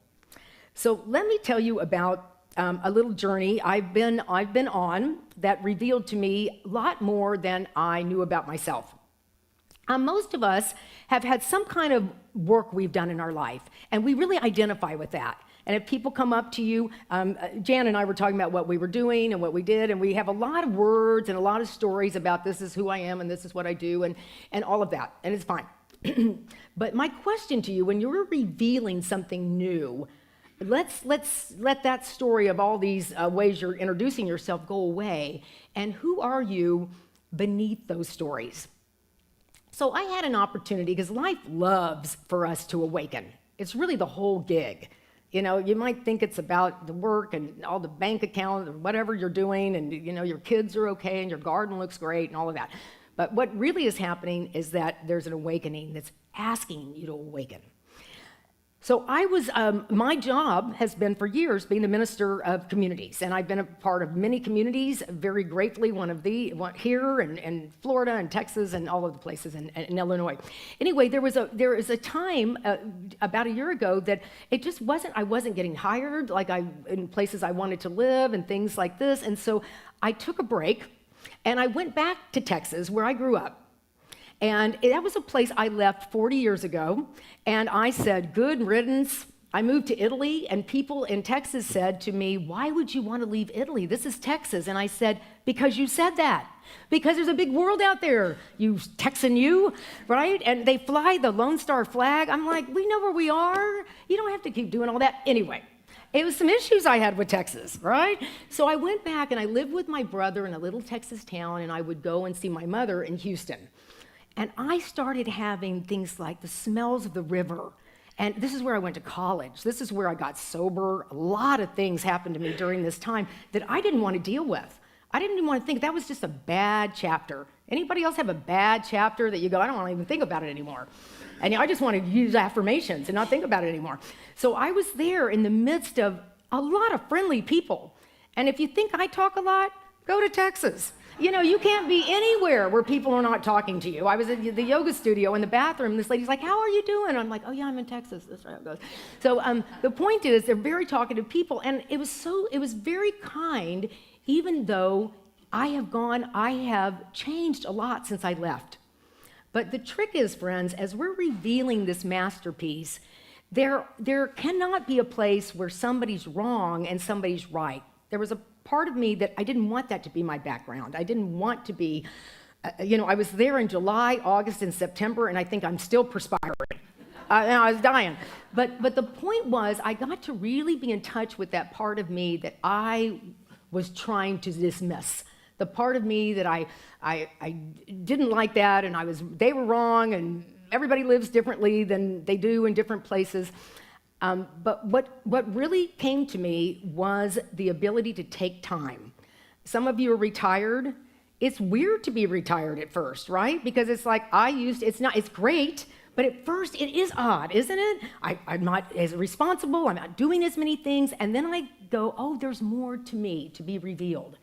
So let me tell you about a little journey I've been on that revealed to me a lot more than I knew about myself. Most of us have had some kind of work we've done in our life, and we really identify with that. And if people come up to you, Jan and I were talking about what we were doing and what we did, and we have a lot of words and a lot of stories about this is who I am and this is what I do and all of that, and it's fine. But my question to you, when you're revealing something new, let's let that story of all these ways you're introducing yourself go away, and who are you beneath those stories? So I had an opportunity, because life loves for us to awaken. It's really the whole gig. You know, you might think it's about the work and all the bank account or whatever you're doing, and you know, your kids are okay and your garden looks great and all of that. But what really is happening is that there's an awakening that's asking you to awaken. So I was, my job has been for years being the minister of communities, and I've been a part of many communities, very gratefully one here and Florida and Texas and all of the places in Illinois. Anyway, there was a time about a year ago that it just I wasn't getting hired in places I wanted to live and things like this, and so I took a break and I went back to Texas where I grew up. And that was a place I left 40 years ago, and I said, good riddance. I moved to Italy, and people in Texas said to me, why would you want to leave Italy? This is Texas. And I said, because you said that. Because there's a big world out there, you Texan you, right? And they fly the Lone Star flag. I'm like, we know where we are. You don't have to keep doing all that. Anyway, it was some issues I had with Texas, right? So I went back, and I lived with my brother in a little Texas town, and I would go and see my mother in Houston. And I started having things like the smells of the river. And this is where I went to college. This is where I got sober. A lot of things happened to me during this time that I didn't want to deal with. I didn't even want to think. That was just a bad chapter. Anybody else have a bad chapter that you go, I don't want to even think about it anymore? And I just want to use affirmations and not think about it anymore. So I was there in the midst of a lot of friendly people. And if you think I talk a lot, go to Texas. You know, you can't be anywhere where people are not talking to you. I was at the yoga studio in the bathroom. This lady's like, how are you doing? I'm like, oh, yeah, I'm in Texas. That's right. It goes. So the point is, they're very talkative people. And it was very kind, even though I have changed a lot since I left. But the trick is, friends, as we're revealing this masterpiece, there cannot be a place where somebody's wrong and somebody's right. There was a part of me that I didn't want that to be my background. I didn't want to be, I was there in July, August, and September, and I think I'm still perspiring. I was dying. But the point was, I got to really be in touch with that part of me that I was trying to dismiss. The part of me that I didn't like that, and they were wrong, and everybody lives differently than they do in different places. But what really came to me was the ability to take time. Some of you are retired. It's weird to be retired at first, right? Because it's like it's great, but at first it is odd, isn't it? I'm not as responsible, I'm not doing as many things, and then I go, oh, there's more to me to be revealed.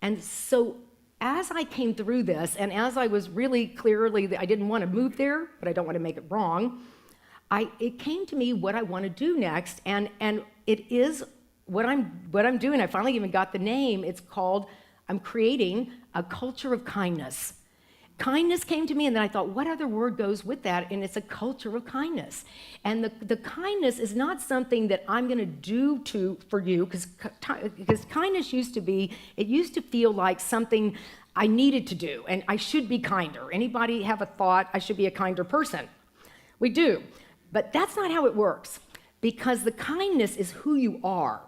And so as I came through this, and as I was really clearly, I didn't want to move there, but I don't want to make it wrong, it came to me what I want to do next, and it is what I'm doing. I finally even got the name. It's called, I'm creating a culture of kindness. Kindness came to me, and then I thought, what other word goes with that? And it's a culture of kindness. And the kindness is not something that I'm going to do for you, because kindness used to feel like something I needed to do, and I should be kinder. Anybody have a thought, I should be a kinder person? We do, but that's not how it works, because the kindness is who you are.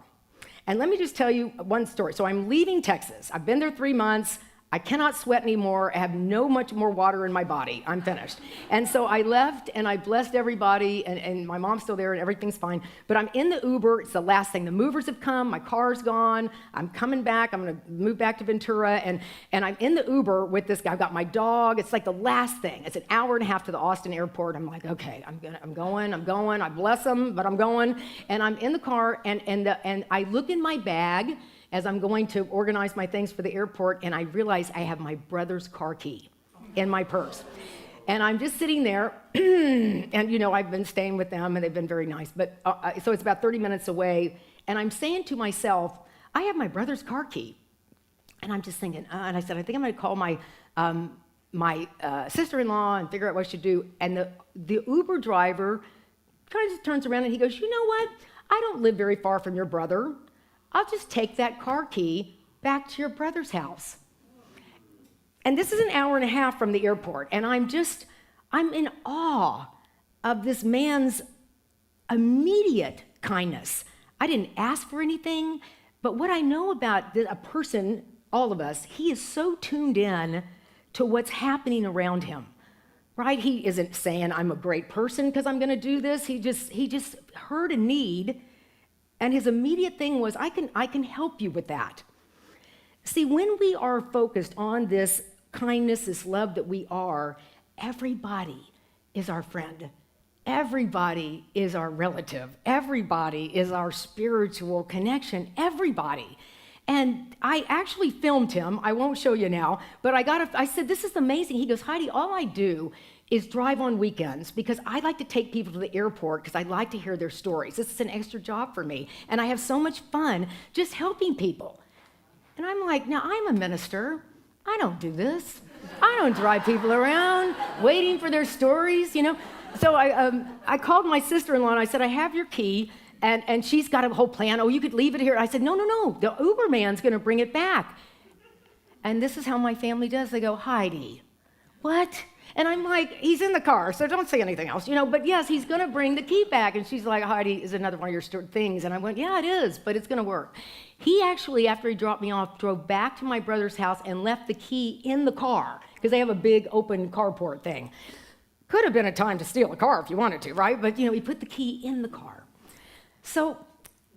And let me just tell you one story. So I'm leaving Texas. I've been there 3 months. I cannot sweat anymore. I have no much more water in my body. I'm finished. And so I left and I blessed everybody, and my mom's still there and everything's fine. But I'm in the Uber. It's the last thing. The movers have come. My car's gone. I'm coming back. I'm going to move back to Ventura. And I'm in the Uber with this guy. I've got my dog. It's like the last thing. It's an hour and a half to the Austin airport. I'm like, okay, I'm going. I bless him, but I'm going. And I'm in the car, and I look in my bag as I'm going to organize my things for the airport, and I realize I have my brother's car key in my purse. And I'm just sitting there, and I've been staying with them, and they've been very nice. But so it's about 30 minutes away, and I'm saying to myself, I have my brother's car key. And I'm just thinking, and I said, I think I'm going to call my sister-in-law and figure out what I should do. And the Uber driver kind of just turns around, and he goes, you know what? I don't live very far from your brother. I'll just take that car key back to your brother's house. And this is an hour and a half from the airport, and I'm in awe of this man's immediate kindness. I didn't ask for anything, but what I know about a person, all of us, he is so tuned in to what's happening around him, right? He isn't saying, I'm a great person because I'm going to do this. He just heard a need. And his immediate thing was, I can help you with that. See, when we are focused on this kindness, this love that we are, everybody is our friend. Everybody is our relative. Everybody is our spiritual connection. Everybody. And I actually filmed him. I won't show you now, but I said, this is amazing. He goes, Heidi, all I do is drive on weekends because I like to take people to the airport because I like to hear their stories. This is an extra job for me. And I have so much fun just helping people. And I'm like, now I'm a minister. I don't do this. I don't drive people around waiting for their stories, So I called my sister-in-law and I said, I have your key. And she's got a whole plan. Oh, you could leave it here. I said, no. The Uber man's going to bring it back. And this is how my family does. They go, Heidi, what? And I'm like, he's in the car, so don't say anything else, But yes, he's going to bring the key back. And she's like, Heidi, is another one of your things? And I went, yeah, it is, but it's going to work. He actually, after he dropped me off, drove back to my brother's house and left the key in the car because they have a big open carport thing. Could have been a time to steal a car if you wanted to, right? But, he put the key in the car. So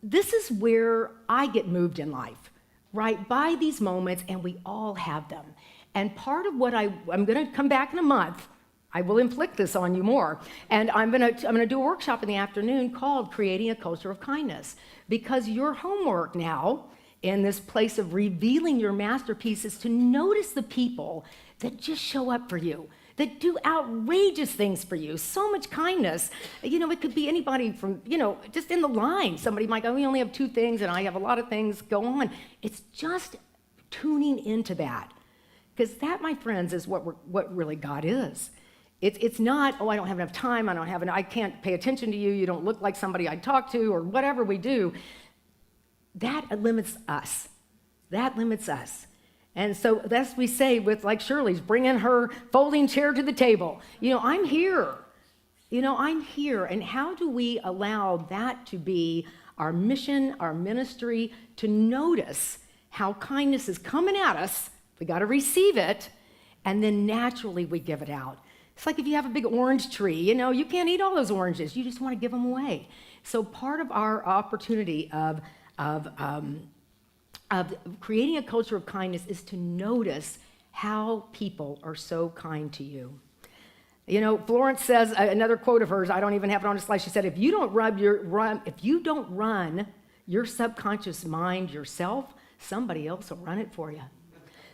this is where I get moved in life, right? By these moments, and we all have them. And part of what I'm going to come back in a month. I will inflict this on you more. And I'm going to do a workshop in the afternoon called Creating a Culture of Kindness, because your homework now in this place of revealing your masterpiece is to notice the people that just show up for you, that do outrageous things for you, so much kindness. It could be anybody from, just in the line. Somebody might go, we only have 2 things and I have a lot of things go on. It's just tuning into that. Because that, my friends, is what really God is. It's not, I don't have enough time, I can't pay attention to you, you don't look like somebody I'd talk to, or whatever we do. That limits us. That limits us. And so that's we say with like Shirley's bringing her folding chair to the table. I'm here. I'm here. And how do we allow that to be our mission, our ministry, to notice how kindness is coming at us? We got to receive it, and then naturally we give it out. It's like if you have a big orange tree, you can't eat all those oranges. You just want to give them away. So part of our opportunity of creating a culture of kindness is to notice how people are so kind to you. Florence says, another quote of hers, I don't even have it on the slide. She said, if you don't run your subconscious mind yourself, somebody else will run it for you.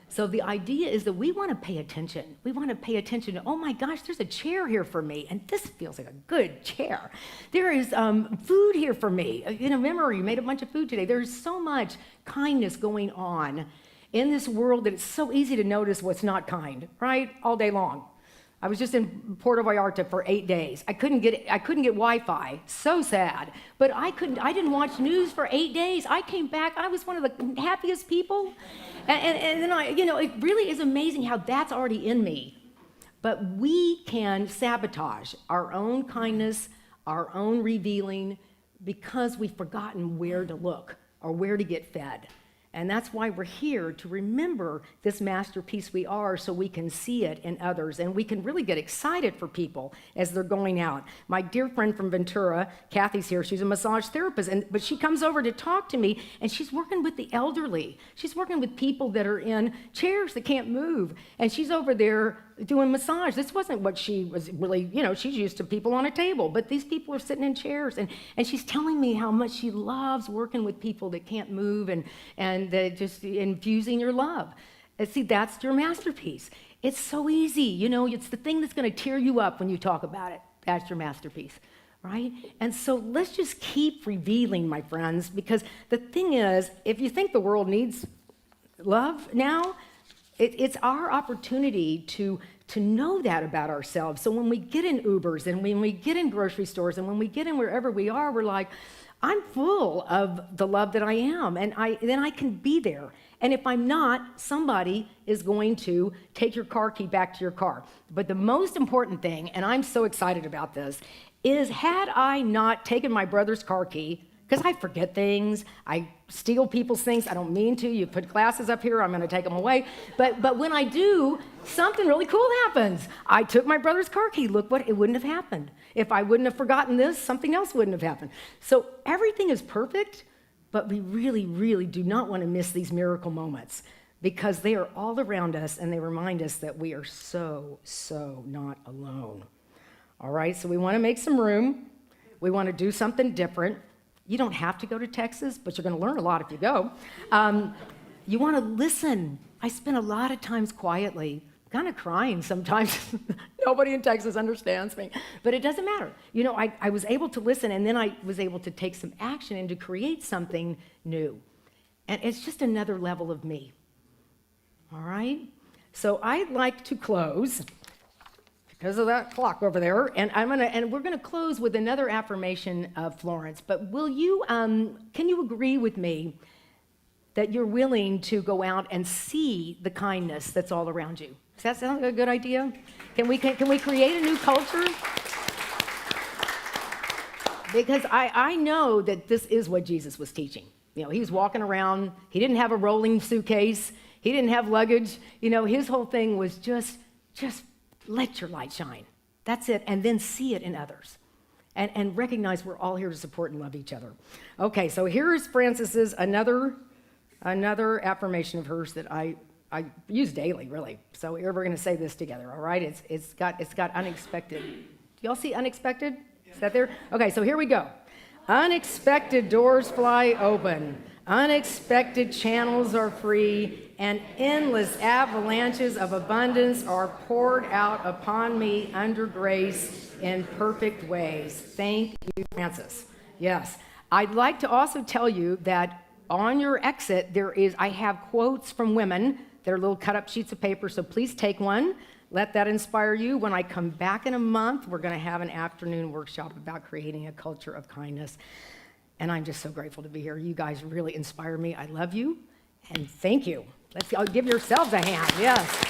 So the idea is that we want to pay attention. We want to pay attention to, oh my gosh, there's a chair here for me, and this feels like a good chair. There is food here for me. Remember, you made a bunch of food today. There's so much kindness going on in this world that it's so easy to notice what's not kind, right? All day long. I was just in Puerto Vallarta for 8 days. I couldn't get Wi-Fi. So sad. But I didn't watch news for 8 days. I came back. I was one of the happiest people. And then it really is amazing how that's already in me. But we can sabotage our own kindness, our own revealing, because we've forgotten where to look or where to get fed. And that's why we're here, to remember this masterpiece we are, so we can see it in others. And we can really get excited for people as they're going out. My dear friend from Ventura, Kathy's here. She's a massage therapist, but she comes over to talk to me, and she's working with the elderly. She's working with people that are in chairs that can't move. And she's over there doing massage. This wasn't what she was really, she's used to people on a table, but these people are sitting in chairs. And she's telling me how much she loves working with people that can't move and just infusing your love. And see, that's your masterpiece. It's so easy. It's the thing that's going to tear you up when you talk about it. That's your masterpiece, right? And so let's just keep revealing, my friends, because the thing is, if you think the world needs love now, it's our opportunity to know that about ourselves. So when we get in Ubers and when we get in grocery stores and when we get in wherever we are, we're like, I'm full of the love that I am, and then I can be there. And if I'm not, somebody is going to take your car key back to your car. But the most important thing, and I'm so excited about this, is had I not taken my brother's car key, because I forget things, I steal people's things, I don't mean to. You put glasses up here, I'm going to take them away. But when I do, something really cool happens. I took my brother's car key. Look what, it wouldn't have happened. If I wouldn't have forgotten this, something else wouldn't have happened. So everything is perfect, but we really, really do not want to miss these miracle moments, because they are all around us and they remind us that we are so, so not alone. All right, so we want to make some room. We want to do something different. You don't have to go to Texas, but you're going to learn a lot if you go. You want to listen. I spend a lot of times quietly, kind of crying sometimes. Nobody in Texas understands me, but it doesn't matter. I was able to listen, and then I was able to take some action and to create something new. And it's just another level of me. All right? So I'd like to close because of that clock over there, and we're gonna close with another affirmation of Florence. But will you, can you agree with me that you're willing to go out and see the kindness that's all around you? Does that sound like a good idea? Can we create a new culture? Because I know that this is what Jesus was teaching. He was walking around. He didn't have a rolling suitcase. He didn't have luggage. His whole thing was just let your light shine. That's it. And then see it in others. And recognize we're all here to support and love each other. Okay, so here is Francis's another affirmation of hers that I use daily, really. So we're going to say this together, all right? It's got unexpected. Do y'all see unexpected? Is that there? Okay, so here we go. Unexpected doors fly open. Unexpected channels are free, and endless avalanches of abundance are poured out upon me under grace in perfect ways. Thank you, Francis. Yes. I'd like to also tell you that on your exit, I have quotes from women. They're little cut-up sheets of paper, so please take one. Let that inspire you. When I come back in a month, we're going to have an afternoon workshop about creating a culture of kindness. And I'm just so grateful to be here. You guys really inspire me. I love you, and thank you. Let's all give yourselves a hand. Yes.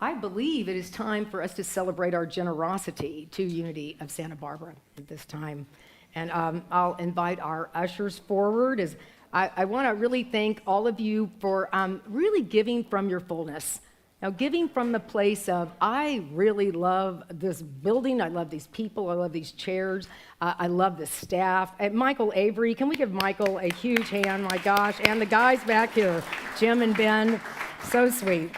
I believe it is time for us to celebrate our generosity to Unity of Santa Barbara at this time. And I'll invite our ushers forward. I want to really thank all of you for really giving from your fullness. Now, giving from the place of, I really love this building, I love these people, I love these chairs, I love the staff. And Michael Avery, can we give Michael a huge hand, my gosh, and the guys back here, Jim and Ben, so sweet.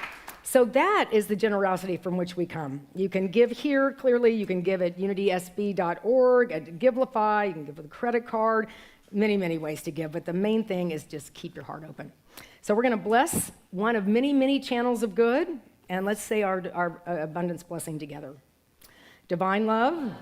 So that is the generosity from which we come. You can give here, clearly, you can give at unitysb.org, at Givelify, you can give with a credit card, many, many ways to give, but the main thing is just keep your heart open. So we're going to bless one of many, many channels of good, and let's say our abundance blessing together. Divine love,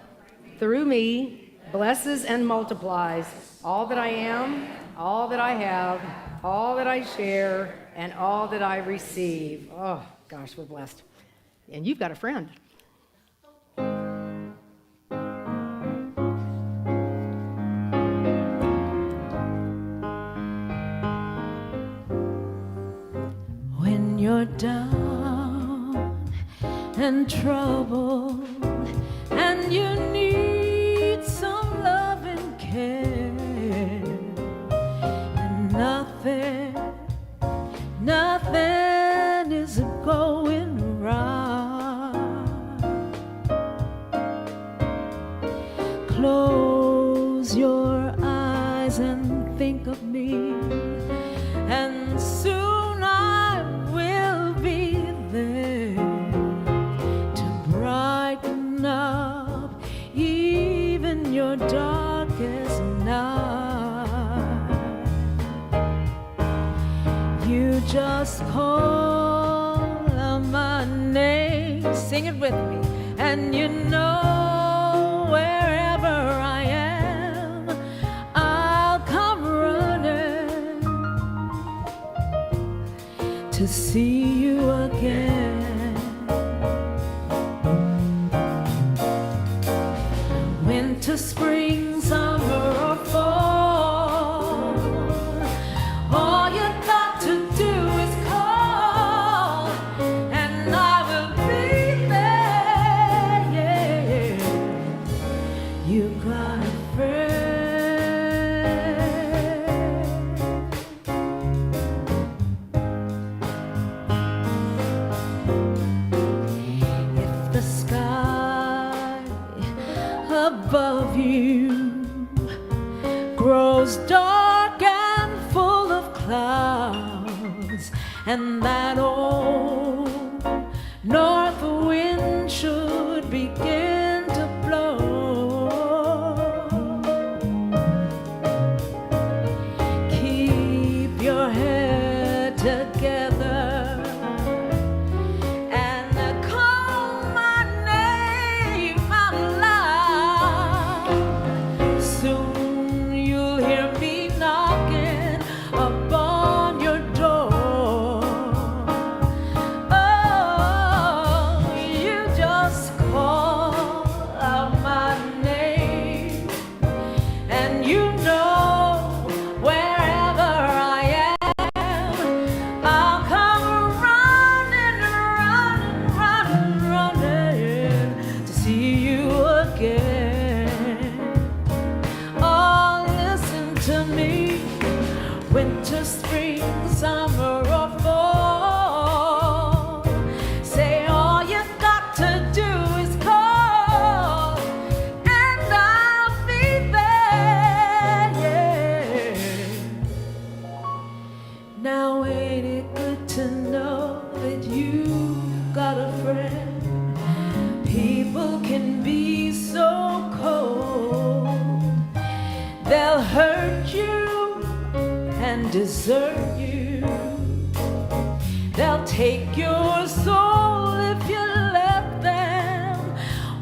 through me, blesses and multiplies all that I am, all that I have, all that I share, and all that I receive. Oh, gosh, we're blessed. And you've got a friend. When you're down and troubled and you need some love and care, and nothing is going right, close your eyes and think of me, and soon I will be there to brighten up even your darkest night. You just call out my name, sing it with me, and you know wherever I am, I'll come running to see you again. Winter, spring, summer, or fall, all you got to do is call, and I will be there. Yeah. You got a friend. If the sky above you grows dark and full of clouds, and that old north wind should begin to blow, keep your head together and call my name out loud. Soon you'll hear me knocking upon your door. Oh, you just call out my name, and you know wherever I am, I'll come running, running, running, running to see you again. Oh, listen to me, winter, spring, summer, or fall. Say all you got to do is call, and I'll be there. Yeah. Now ain't it good to know that you got a friend? People can be so cold, they'll hurt you and desert you, they'll take your soul if you let them.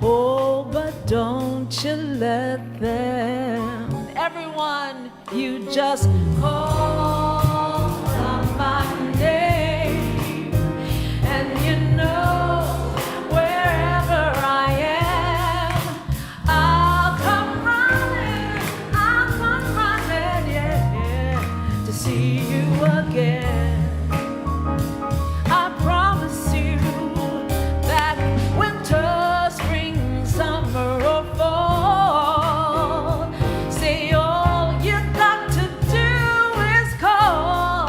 Oh, but don't you let them. Everyone, you just call out my name, and you know wherever I am, I'll come running, yeah, to see you again. I promise you that winter, spring, summer, or fall, say all you got to do is call,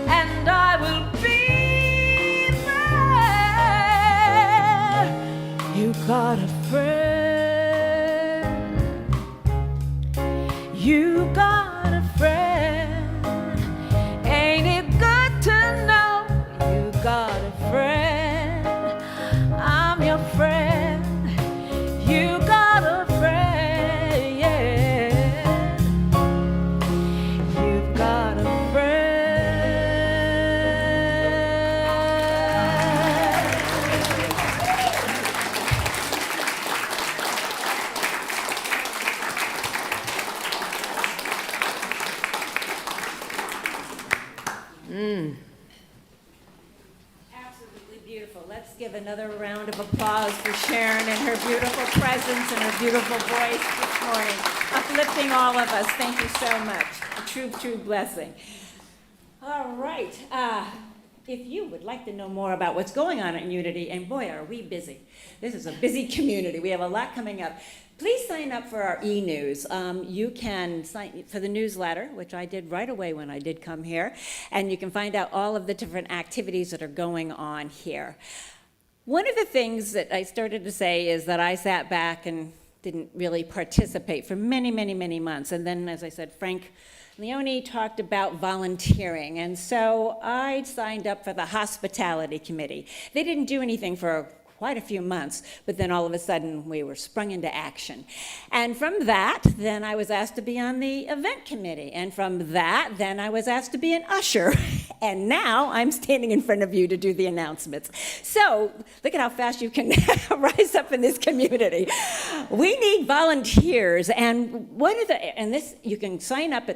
and I will be there. You got a friend. You got a friend. Ain't it good to know you got a friend? I'm your friend. You got a friend, yeah. You've got a friend. another round of applause for Sharon and her beautiful presence and her beautiful voice this morning, uplifting all of us. Thank you so much. A true, true blessing. All right. If you would like to know more about what's going on at Unity, and boy, are we busy. This is a busy community. We have a lot coming up. Please sign up for our e-news. You can sign for the newsletter, which I did right away when I did come here, and you can find out all of the different activities that are going on here. One of the things that I started to say is that I sat back and didn't really participate for many, many, many months. And then, as I said, Frank Leone talked about volunteering, and so I signed up for the hospitality committee. They didn't do anything for quite a few months, but then all of a sudden we were sprung into action. And from that, then I was asked to be on the event committee. And from that, then I was asked to be an usher. And now I'm standing in front of you to do the announcements. So look at how fast you can rise up in this community. We need volunteers. And this, you can sign up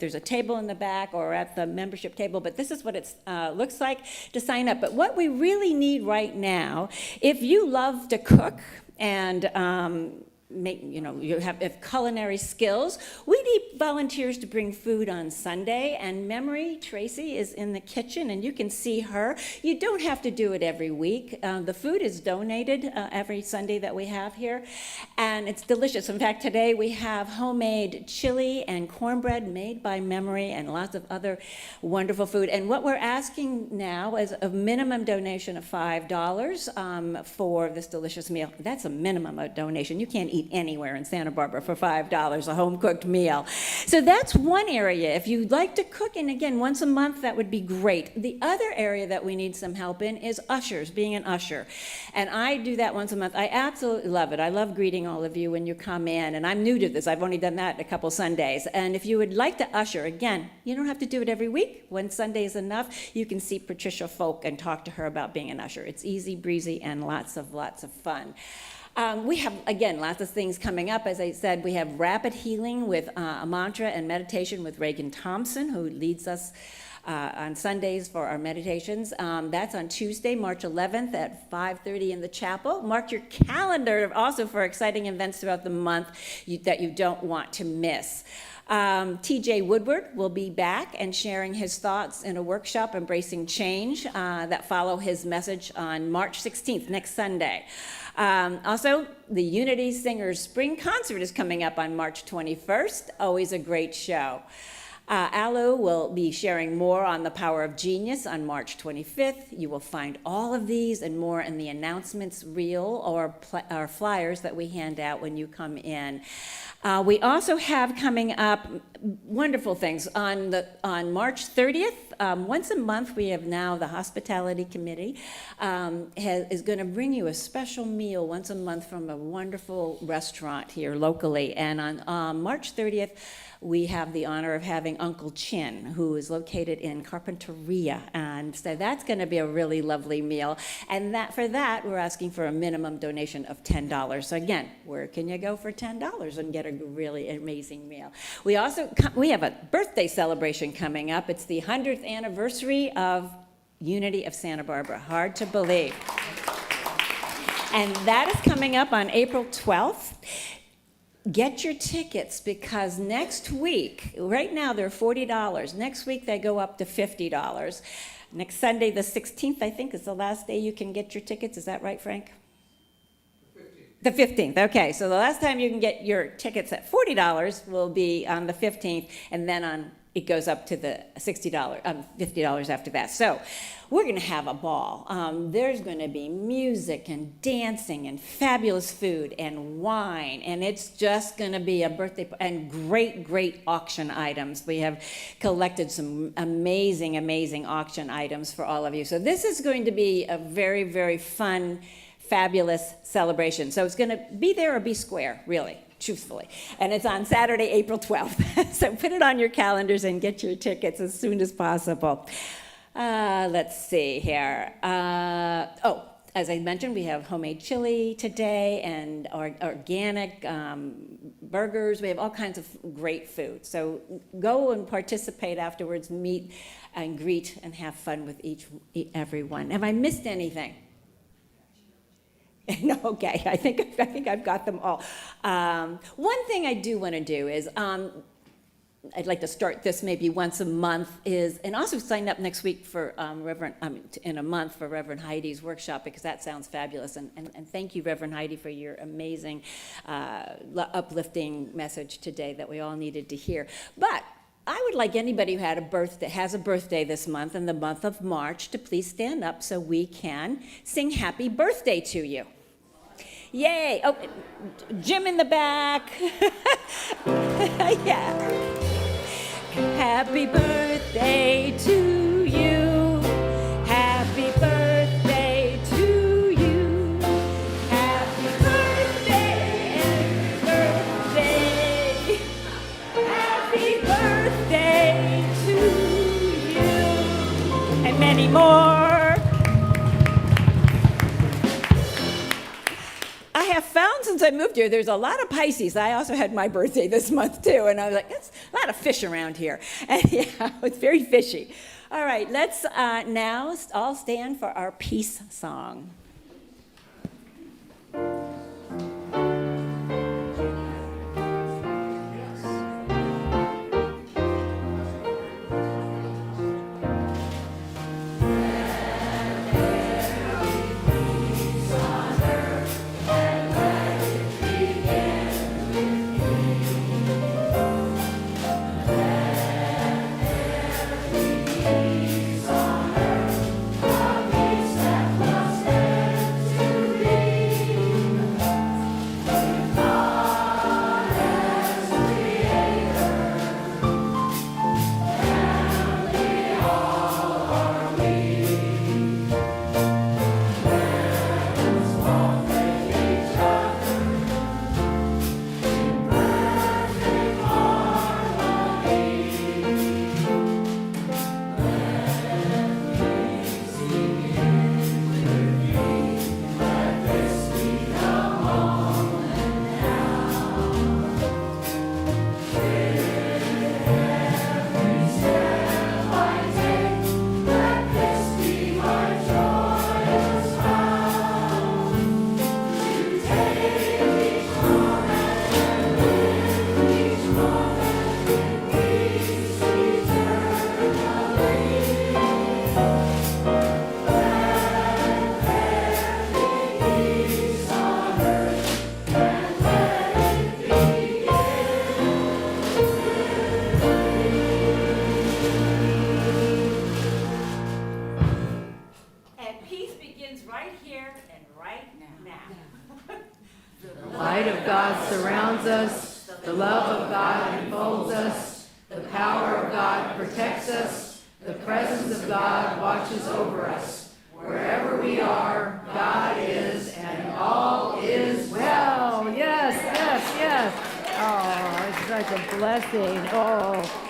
there's a table in the back or at the membership table, but this is what it looks like to sign up. But what we really need right now, if you love to cook and you have culinary skills, we need volunteers to bring food on Sunday, and Memory Tracy is in the kitchen, and you can see her. You don't have to do it every week. The food is donated every Sunday that we have here, and it's delicious. In fact, today we have homemade chili and cornbread made by Memory and lots of other wonderful food. And what we're asking now is a minimum donation of $5 for this delicious meal. That's a minimum of donation. You can't eat anywhere in Santa Barbara for $5, a home-cooked meal. So that's one area. If you'd like to cook, and again, once a month, that would be great. The other area that we need some help in is ushers, being an usher. And I do that once a month. I absolutely love it. I love greeting all of you when you come in, and I'm new to this. I've only done that a couple Sundays. And if you would like to usher, again, you don't have to do it every week. One Sunday is enough. You can see Patricia Folk and talk to her about being an usher. It's easy breezy and lots of fun. We have, again, lots of things coming up. As I said, we have rapid healing with a mantra and meditation with Reagan Thompson, who leads us on Sundays for our meditations. That's on Tuesday, March 11th at 5:30 in the chapel. Mark your calendar also for exciting events throughout the month that you don't want to miss. TJ Woodward will be back and sharing his thoughts in a workshop, Embracing Change, that follow his message on March 16th, next Sunday. Also, the Unity Singers Spring Concert is coming up on March 21st, always a great show. Alu will be sharing more on the power of genius on March 25th. You will find all of these and more in the announcements reel or flyers that we hand out when you come in. We also have coming up wonderful things on March 30th. Once a month, we have now the Hospitality Committee is going to bring you a special meal once a month from a wonderful restaurant here locally. And on March 30th, we have the honor of having Uncle Chin, who is located in Carpinteria. And so that's going to be a really lovely meal. And for that, we're asking for a minimum donation of $10. So again, where can you go for $10 and get a really amazing meal? We have a birthday celebration coming up. It's the 100th anniversary of Unity of Santa Barbara. Hard to believe. And that is coming up on April 12th. Get your tickets, because next week, right now they're $40. Next week they go up to $50. Next Sunday, the 16th, I think, is the last day you can get your tickets. Is that right, Frank? The 15th, okay. So the last time you can get your tickets at $40 will be on the 15th, and then it goes up to the $50 after that. So we're going to have a ball. There's going to be music and dancing and fabulous food and wine, and it's just going to be a birthday, and great auction items. We have collected some amazing auction items for all of you. So this is going to be a very fun, fabulous celebration. So it's going to be there or be square, really, truthfully. And it's on Saturday, April 12th. So put it on your calendars and get your tickets as soon as possible. Let's see here. As I mentioned, we have homemade chili today and organic burgers. We have all kinds of great food. So go and participate afterwards, meet and greet and have fun with everyone. Have I missed anything? No, okay, I think I've got them all. One thing I do want to do is, I'd like to start this maybe once a month and also sign up next week for in a month for Reverend Heidi's workshop, because that sounds fabulous. And thank you, Reverend Heidi, for your amazing, uplifting message today that we all needed to hear. But I would like anybody who has a birthday this month, in the month of March, to please stand up so we can sing happy birthday to you. Yay! Oh, Jim in the back. Yeah. Happy birthday to you. Happy birthday to you. Happy birthday and birthday. Happy birthday to you. And many more. I have found since I moved here, there's a lot of Pisces. I also had my birthday this month too, and I was like, there's a lot of fish around here. And yeah, it's very fishy. All right, let's now all stand for our peace song. light of God surrounds us, the love of God enfolds us, the power of God protects us, the presence of God watches over us. Wherever we are, God is, and all is well. Yes, yes, yes. Oh, it's such a blessing. Oh.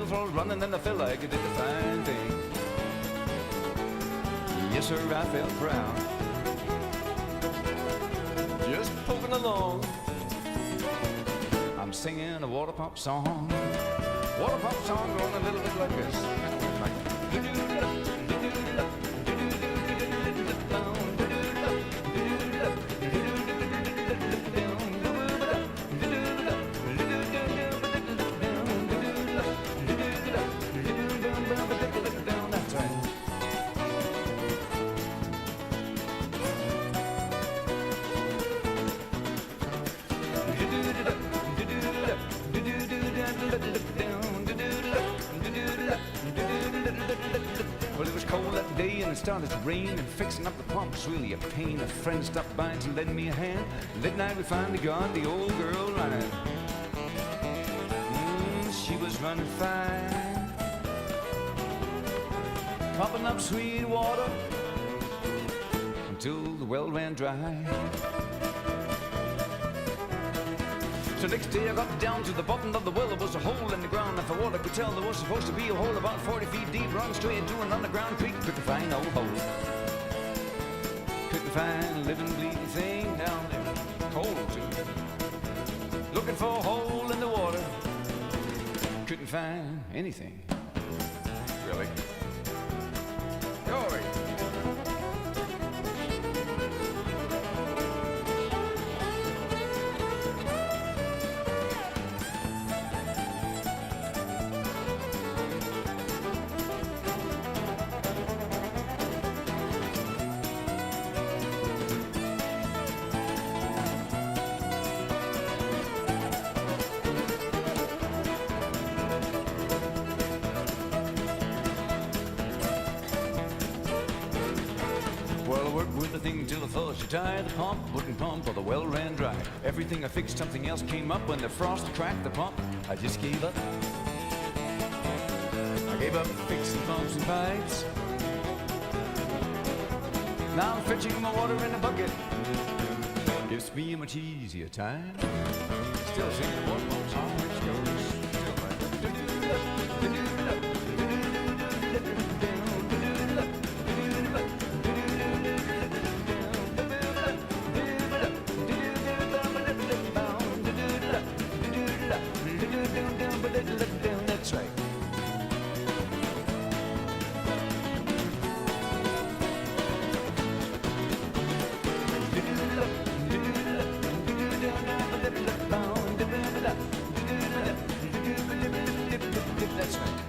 for running and I felt like I did the fine thing. Yes, sir, I felt proud. Just poking along, I'm singing a water pump song. Water pump song going a little bit like this. That's right. Well, it was cold that day and it started to rain, and fixing up the pump was really a pain. A friend stopped by to lend me a hand. Late night we finally got the old girl running. She was running fine, pumping up sweet water until the well ran dry. So next day I got down to the bottom of the well. There was a hole in the ground, and for what I could tell, there was supposed to be a hole about 40 feet deep, run straight to an underground creek. Couldn't find no hole. Couldn't find a living, bleeding thing down there. Cold too. Looking for a hole in the water. Couldn't find anything. Really? Glory. Well, I worked with the thing till I thought she tied the pump, wouldn't pump, or the well ran dry. Everything I fixed, something else came up. When the frost cracked the pump, I just gave up. I gave up fixing pumps and pipes. Now I'm fetching my water in a bucket. Gives me a much easier time. Still singing one more song which goes still like that's right. That's right.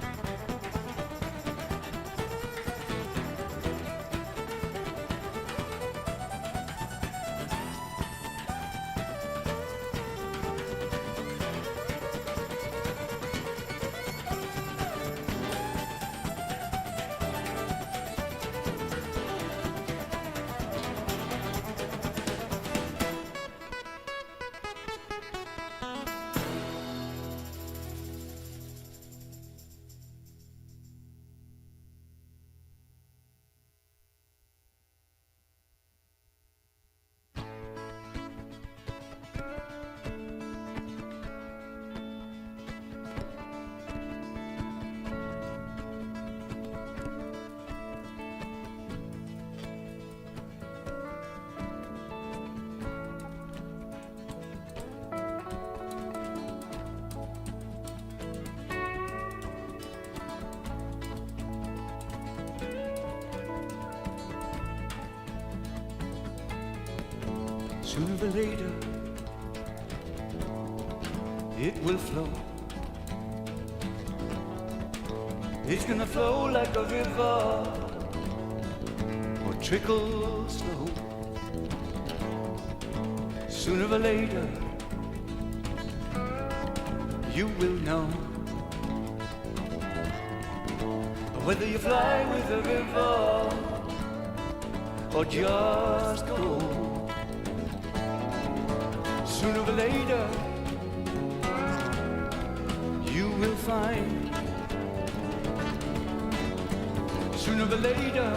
Sooner or later, it will flow. It's gonna flow like a river or trickle slow. Sooner or later, you will know whether you fly with the river or just go. Sooner or later, you will find. Sooner or later,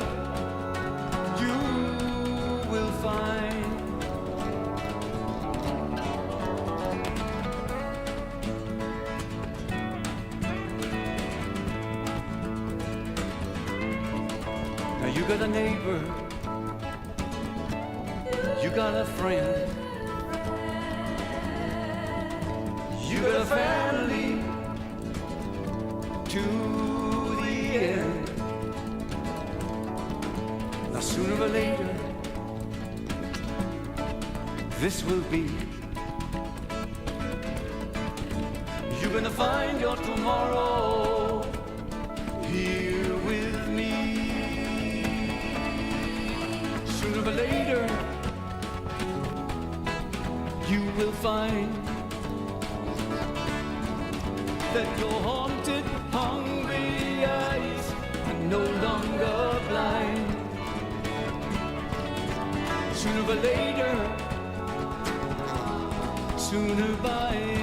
you will find. You got a neighbor, you got a friend, you got a family to the end. Now sooner or later, this will be. You're gonna find your tomorrow here with me. Sooner or later, you will find that your haunted, hungry eyes are no longer blind. Sooner or later, sooner by